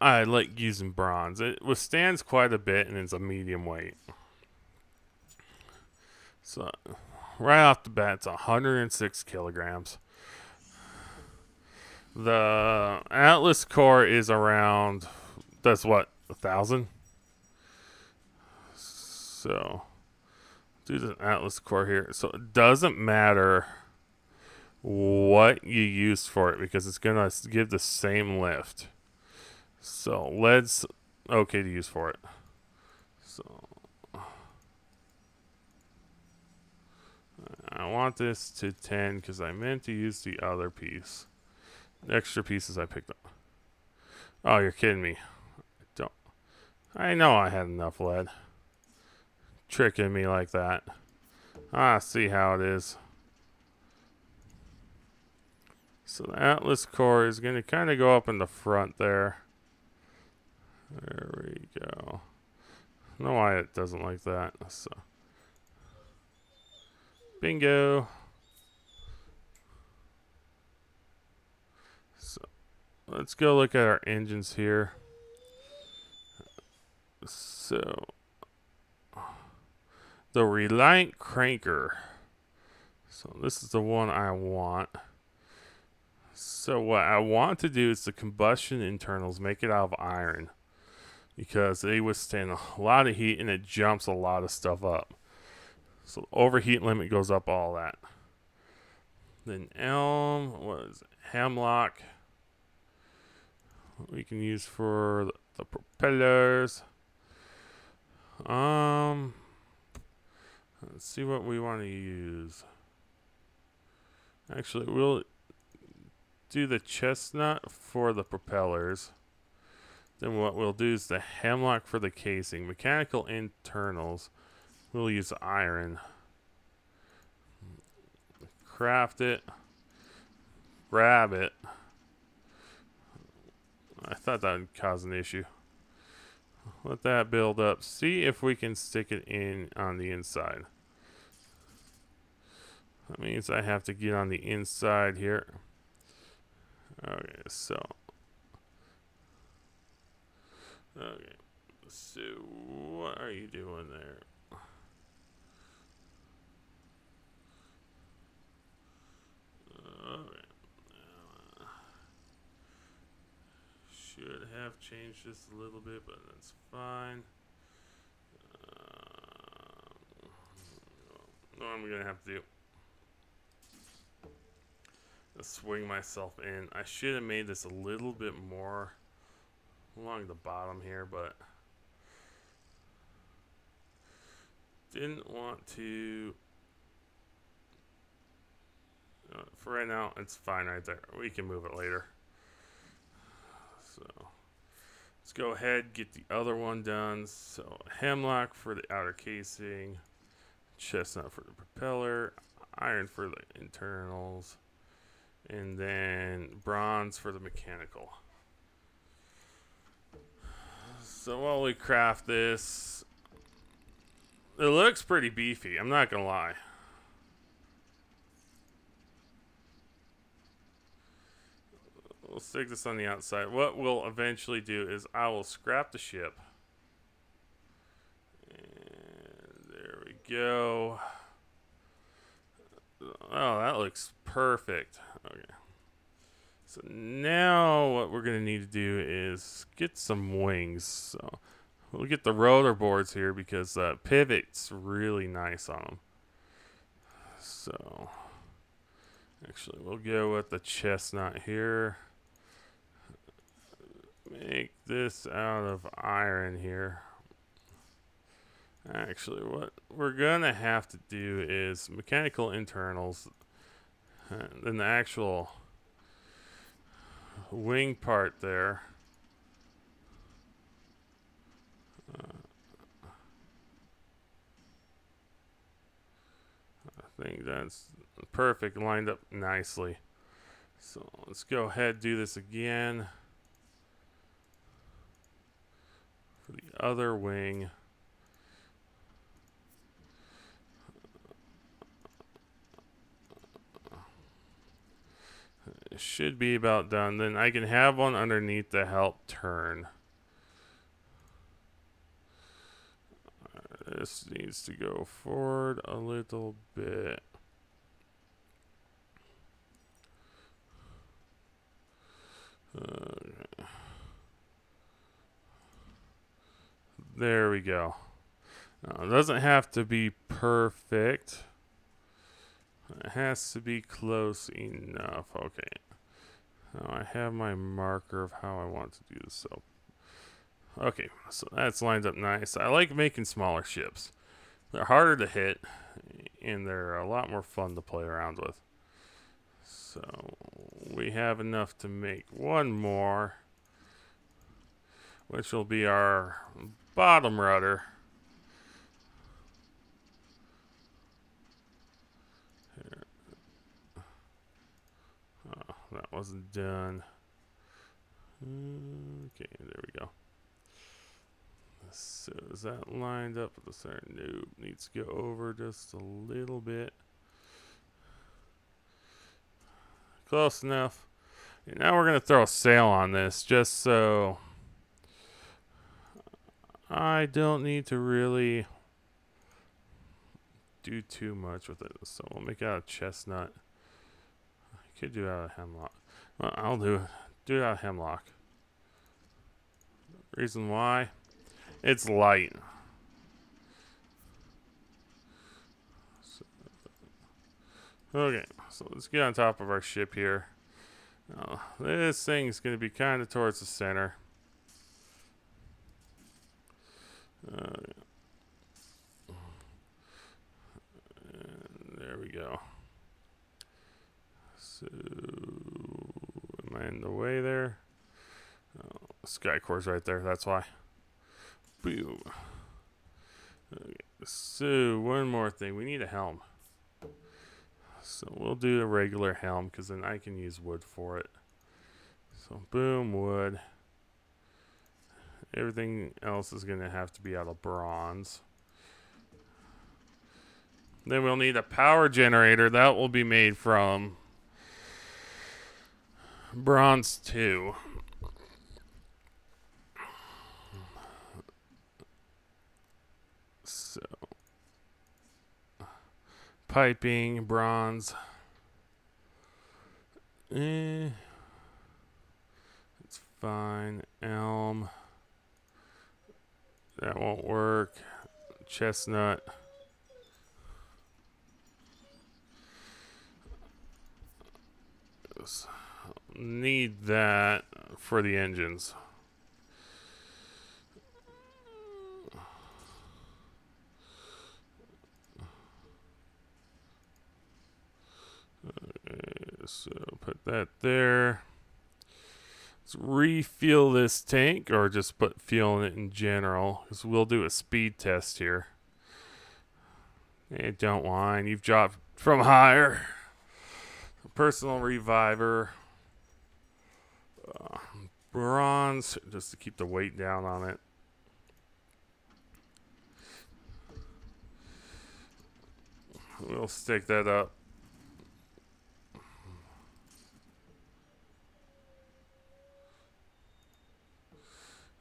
I like using bronze. It withstands quite a bit and it's a medium weight. So, right off the bat, it's 106 kilograms. The Atlas core is around, that's what, 1,000? So, do the Atlas core here. So, it doesn't matter what you use for it because it's going to give the same lift. So, lead's okay to use for it. So, I want this to 10 because I meant to use the other piece. The extra pieces I picked up. Oh, you're kidding me. I know I had enough lead. Tricking me like that. See how it is. So the Atlas core is going to kind of go up in the front there. There we go. I don't know why it doesn't like that. So, bingo. So let's go look at our engines here. So the Reliant Cranker. So this is the one I want. So what I want to do is the combustion internals, make it out of iron, because they withstand a lot of heat and it jumps a lot of stuff up. So overheat limit goes up, all that. Then elm, what is it? Hemlock. We can use for the propellers. Let's see what we want to use. Actually, we'll do the chestnut for the propellers. Then what we'll do is the hemlock for the casing. Mechanical internals, we'll use iron. Craft it. Grab it. I thought that would cause an issue. Let that build up. See if we can stick it in on the inside. That means I have to get on the inside here. Okay, so. Okay, so what are you doing there? Okay. Should have changed this a little bit, but that's fine. What I'm gonna have to do? Swing myself in. I should have made this a little bit more along the bottom here, but didn't want to. For right now, it's fine right there. We can move it later. So let's go ahead, get the other one done. So hemlock for the outer casing, chestnut for the propeller, iron for the internals, and then bronze for the mechanical. So while we craft this, it looks pretty beefy, I'm not gonna lie. We'll stick this on the outside. What we'll eventually do is I will scrap the ship. And there we go. Oh, that looks perfect. Okay. So now what we're going to need to do is get some wings. So we'll get the rotor boards here because pivot's really nice on them. So actually we'll go with the chestnut here. Make this out of iron here. Actually, what we're gonna have to do is mechanical internals, then the actual wing part there. I think that's perfect, lined up nicely. So let's go ahead and do this again. For the other wing, it should be about done. Then I can have one underneath to help turn. This needs to go forward a little bit. There we go. Now, it doesn't have to be perfect. It has to be close enough. Okay. Now I have my marker of how I want to do this. So, okay, so that's lined up nice. I like making smaller ships. They're harder to hit, and they're a lot more fun to play around with. So we have enough to make one more, which will be our bottom rudder. Here. Oh, that wasn't done. Okay, there we go. So is that lined up with the center? Nope, needs to go over just a little bit. Close enough. And now we're going to throw a sail on this just so I don't need to really do too much with it. So we'll make it out of chestnut. I could do it out of hemlock. Well, I'll do it out of hemlock. Reason why? It's light. Okay, so let's get on top of our ship here. This thing's going to be kind of towards the center. And there we go. So, am I in the way there? Oh, Skycore's right there, that's why. Boom. Okay, so, one more thing. We need a helm. So we'll do a regular helm because then I can use wood for it. So boom, wood. Everything else is going to have to be out of bronze. Then we'll need a power generator. That will be made from bronze 2. So piping, bronze. It's fine. Elm. That won't work. Chestnut. Need that for the engines. So put that there. Let's refuel this tank, or just put fuel in it in general, because we'll do a speed test here. Hey, don't whine. You've dropped from higher. Personal reviver. Bronze, just to keep the weight down on it. We'll stick that up.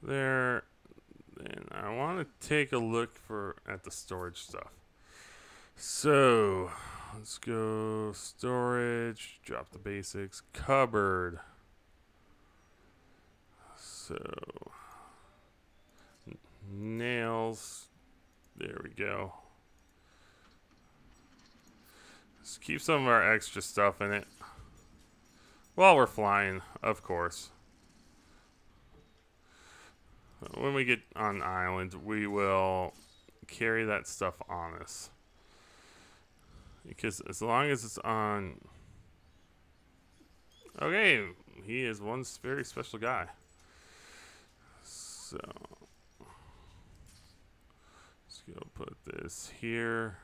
There. And I want to take a look at the storage stuff. So let's go storage, drop the basics, cupboard. So nails, there we go. Let's keep some of our extra stuff in it while we're flying, of course. When we get on the island, we will carry that stuff on us. Because as long as it's on... Okay, he is one very special guy. So... let's go put this here.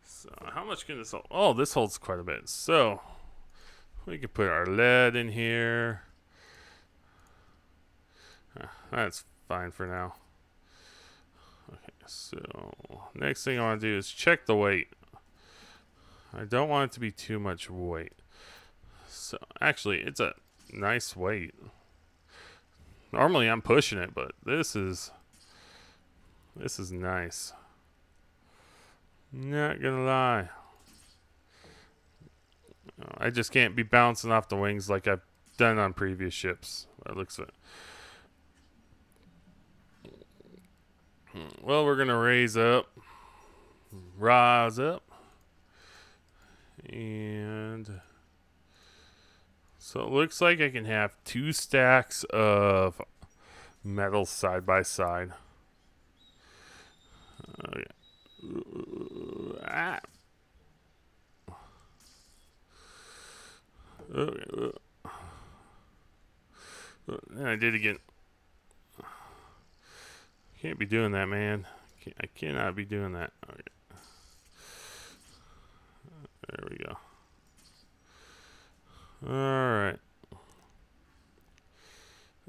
So how much can this hold? Oh, this holds quite a bit. So we can put our lead in here. That's fine for now. Okay, so next thing I want to do is check the weight. I don't want it to be too much weight. So actually, it's a nice weight. Normally I'm pushing it, but this is nice. Not gonna lie. I just can't be bouncing off the wings like I've done on previous ships. That looks it. Well, we're gonna rise up, and so it looks like I can have 2 stacks of metal side by side. Okay. And I did again. Can't be doing that, man. I cannot be doing that. Okay. There we go. Alright.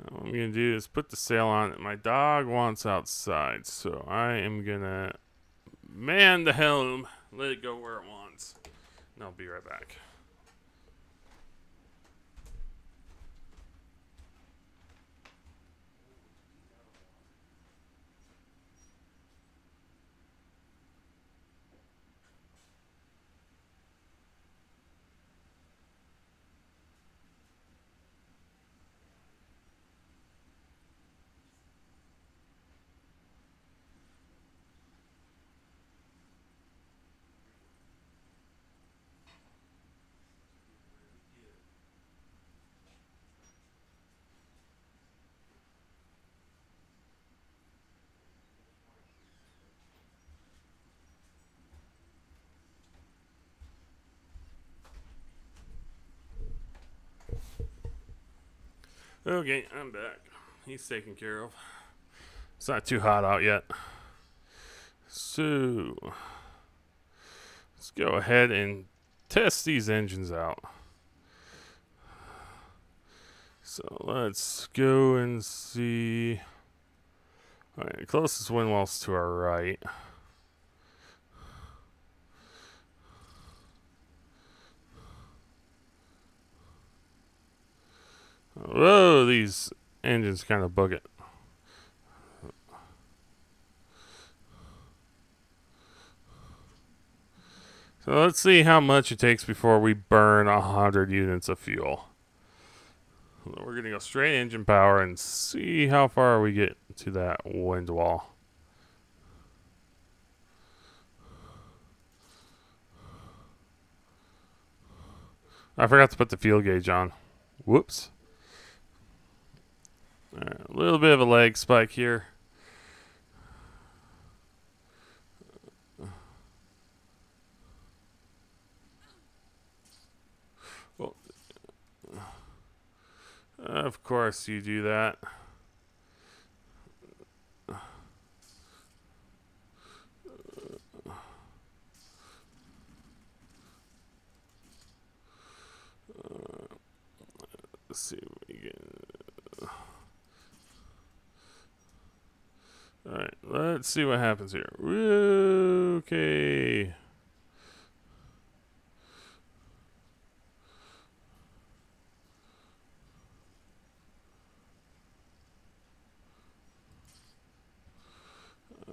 What I'm going to do is put the sail on. My dog wants outside, so I am going to man the helm, let it go where it wants, and I'll be right back. Okay, I'm back. He's taken care of. It's not too hot out yet. So, let's go ahead and test these engines out. So, let's go and see. Alright, closest wind wall's to our right. Whoa, these engines kind of bug it. So let's see how much it takes before we burn 100 units of fuel. We're going to go straight engine power and see how far we get to that wind wall. I forgot to put the fuel gauge on. Whoops. Alright, a little bit of a lag spike here. Well, of course you do that. Let's see what we get. Alright, let's see what happens here. Okay.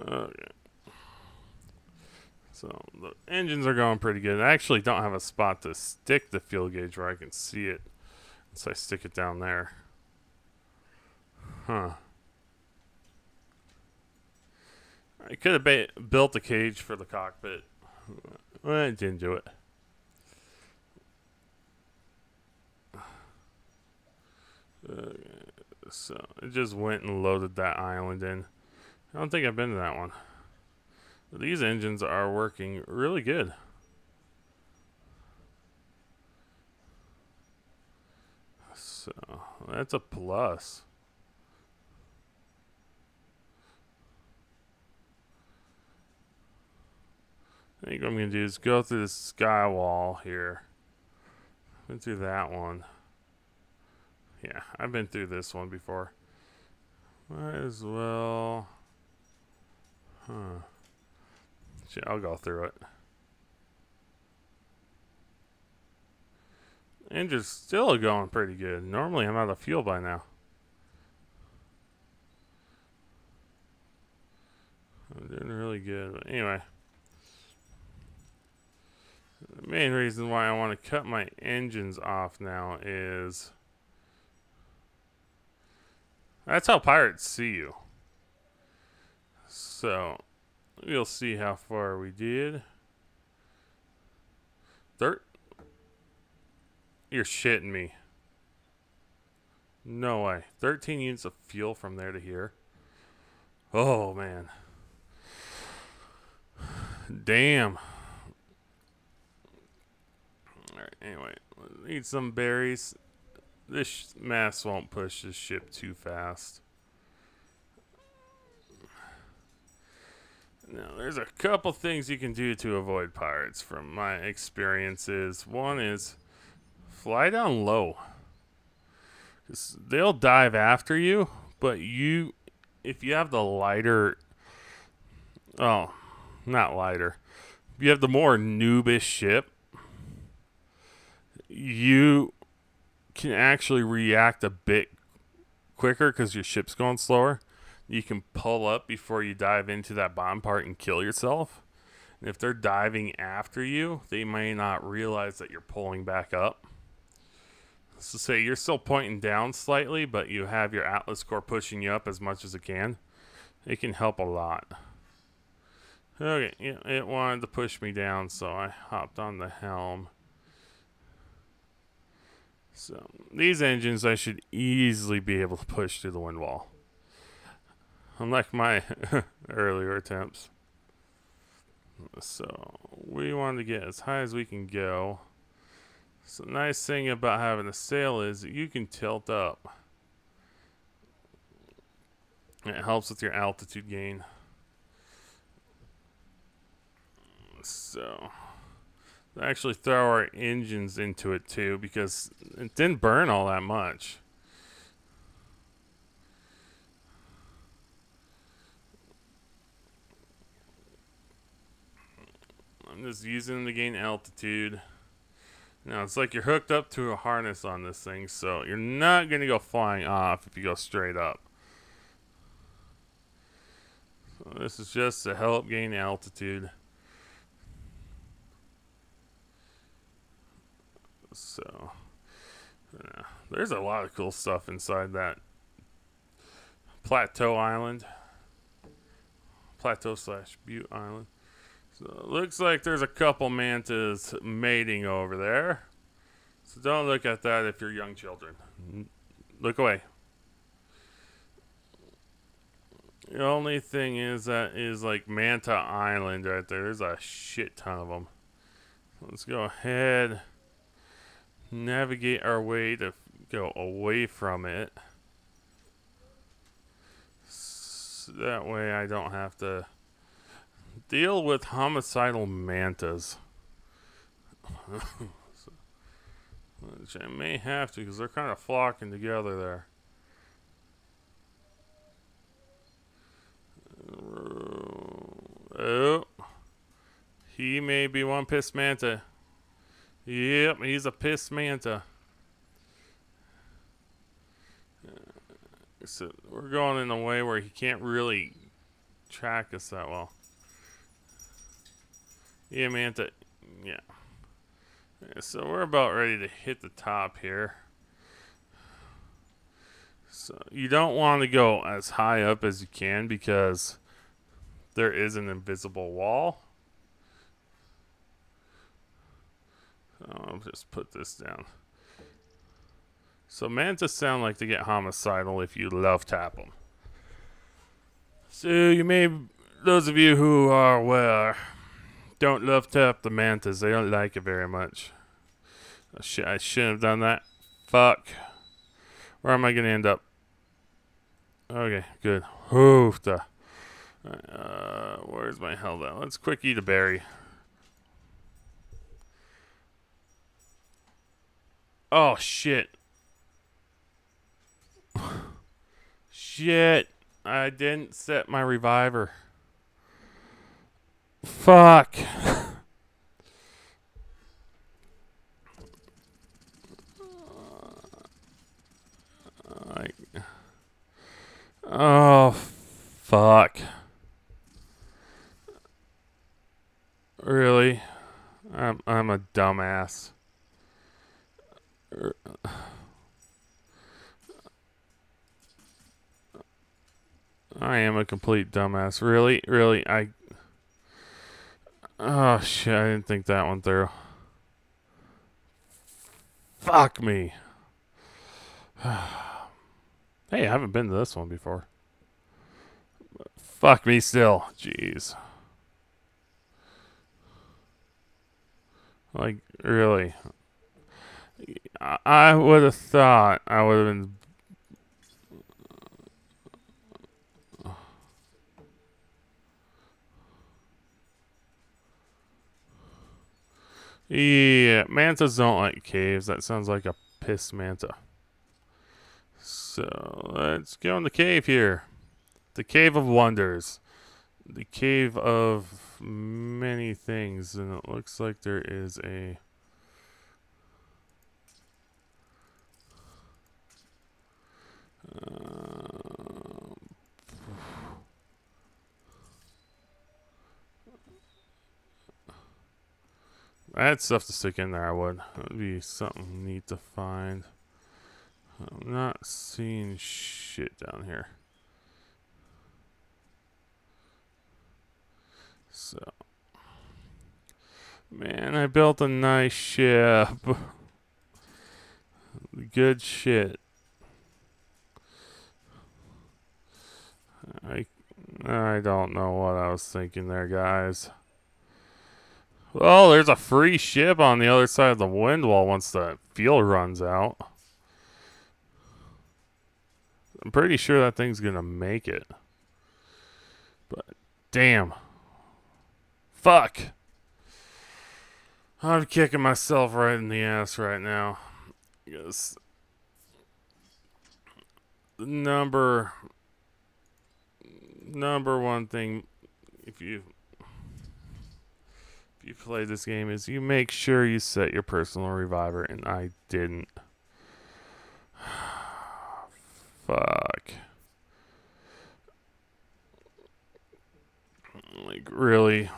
Okay. So the engines are going pretty good. I actually don't have a spot to stick the fuel gauge where I can see it. So I stick it down there. Huh. I could have built a cage for the cockpit. Well, I didn't do it. So it just went and loaded that island in. I don't think I've been to that one. But these engines are working really good. So that's a plus. I think what I'm going to do is go through the sky wall here. Been through that one. Yeah, I've been through this one before. Might as well. Huh. Shit, I'll go through it. Engine's still going pretty good. Normally I'm out of fuel by now. I'm doing really good. But anyway. The main reason why I want to cut my engines off now is that's how pirates see you. So we'll see how far we did. You're shitting me. No way. 13 units of fuel from there to here. Oh man. Damn. Alright, anyway, Eat some berries. This mass won't push this ship too fast. Now, there's a couple things you can do to avoid pirates from my experiences. One is fly down low. 'Cause they'll dive after you, but if you have the lighter, oh, not lighter, if you have the more noobish ship, you can actually react a bit quicker because your ship's going slower. You can pull up before you dive into that bomb part and kill yourself. And if they're diving after you, they may not realize that you're pulling back up. So say you're still pointing down slightly, but you have your Atlas core pushing you up as much as it can. It can help a lot. Okay, yeah, it wanted to push me down, so I hopped on the helm. So these engines I should easily be able to push through the wind wall. Unlike my earlier attempts. So we want to get as high as we can go. So the nice thing about having a sail is that you can tilt up. It helps with your altitude gain. So actually throw our engines into it too because it didn't burn all that much. I'm just using them to gain altitude. Now, it's like you're hooked up to a harness on this thing, so you're not going to go flying off if you go straight up. So this is just to help gain altitude. So, there's a lot of cool stuff inside that plateau island. Plateau/Butte Island. So it looks like there's a couple mantas mating over there. So don't look at that if you're young children. Look away. The only thing is that is like Manta Island right there. There's a shit ton of them. Let's go ahead. Navigate our way to go away from it. So that way I don't have to deal with homicidal mantas. Which I may have to because they're kind of flocking together there. Oh. He may be one pissed manta. Yep, he's a pissed manta. So we're going in a way where he can't really track us that well. Yeah, manta. Yeah. So we're about ready to hit the top here. So you don't want to go as high up as you can because there is an invisible wall. So I'll just put this down. So mantas sound like they get homicidal if you love tap them. So you may, those of you who are aware, don't love tap the mantas. They don't like it very much. Oh, shit, I shouldn't have done that. Fuck. Where am I going to end up? Okay, good. Hoofda. Where's my hell at? Let's quick eat a berry. Oh, shit. Shit. I didn't set my reviver. Fuck. Oh, fuck. Really? I'm a dumbass. I am a complete dumbass. Really? Really? Oh, shit. I didn't think that one through. Fuck me. Hey, I haven't been to this one before. Fuck me still. Jeez. Like, really. I would have thought I would have been. Yeah, mantas don't like caves. That sounds like a piss manta. So let's go in the cave here. The Cave of Wonders. The Cave of many things. And it looks like there is a. I had stuff to stick in there, I would. That would be something neat to find. I'm not seeing shit down here. So. Man, I built a nice ship. Good shit. I don't know what I was thinking there, guys. Well, there's a free ship on the other side of the wind wall once the fuel runs out. I'm pretty sure that thing's gonna make it. But, damn. Fuck. I'm kicking myself right in the ass right now. Because the number one thing, if you play this game, is you make sure you set your personal reviver, and I didn't. Fuck. Like, really?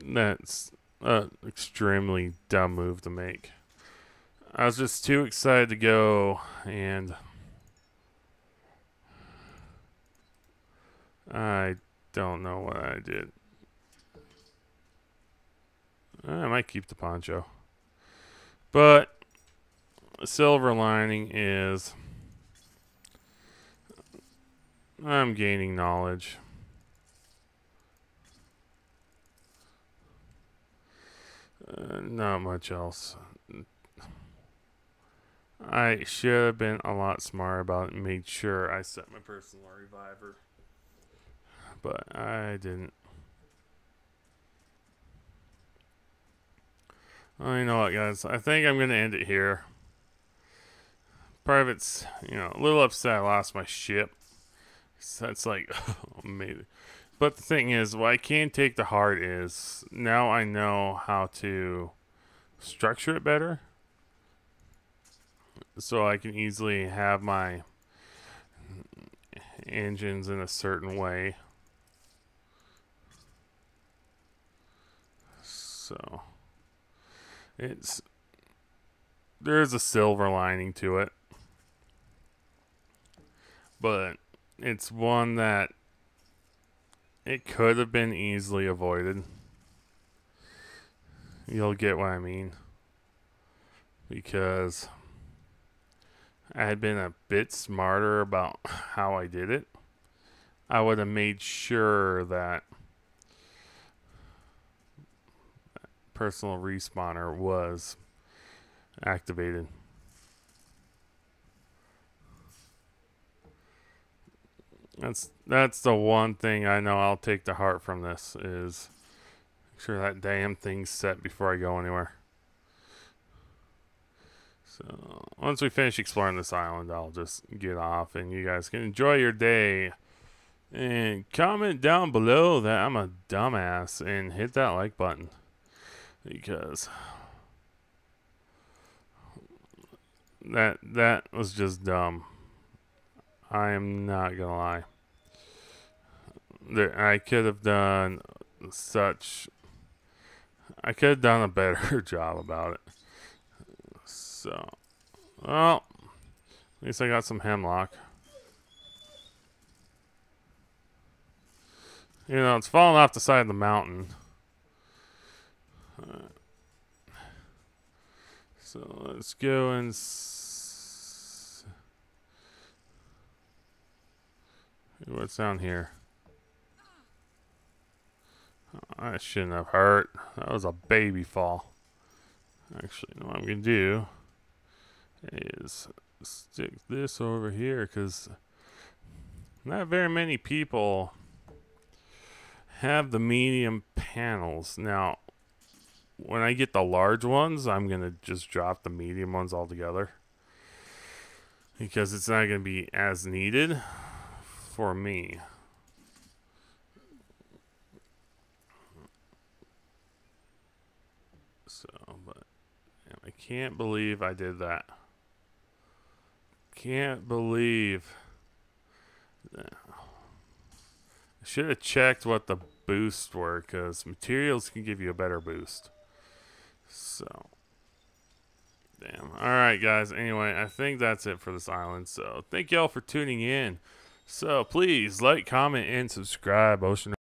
That's an extremely dumb move to make. I was just too excited to go, and I don't know what I did. I might keep the poncho. But the silver lining is I'm gaining knowledge. Not much else. I should have been a lot smarter about it and made sure I set my personal reviver. But I didn't. Well, you know what, guys? I think I'm going to end it here. Private's, a little upset I lost my ship. So that's like, maybe. But the thing is, what I can take to heart is now I know how to structure it better. So I can easily have my engines in a certain way. So there's a silver lining to it. But it's one that it could have been easily avoided. You'll get what I mean. Because I had been a bit smarter about how I did it, I would have made sure that personal respawner was activated. That's the one thing I know I'll take to heart from this is make sure that damn thing's set before I go anywhere. So once we finish exploring this island, I'll just get off and you guys can enjoy your day. And comment down below that I'm a dumbass and hit that like button. Because that was just dumb. I am not gonna lie. I could have done I could have done a better job about it. So, well, at least I got some hemlock. It's falling off the side of the mountain. So let's go and see what's down here. Oh, that shouldn't have hurt. That was a baby fall. Actually, what I'm going to do is stick this over here because not very many people have the medium panels. Now, when I get the large ones, I'm going to just drop the medium ones altogether because it's not going to be as needed for me. So, but I can't believe I did that. Can't believe that. I should have checked what the boosts were because materials can give you a better boost. So, damn. Alright, guys. Anyway, I think that's it for this island. So, thank y'all for tuning in. So, please like, comment, and subscribe. Ocean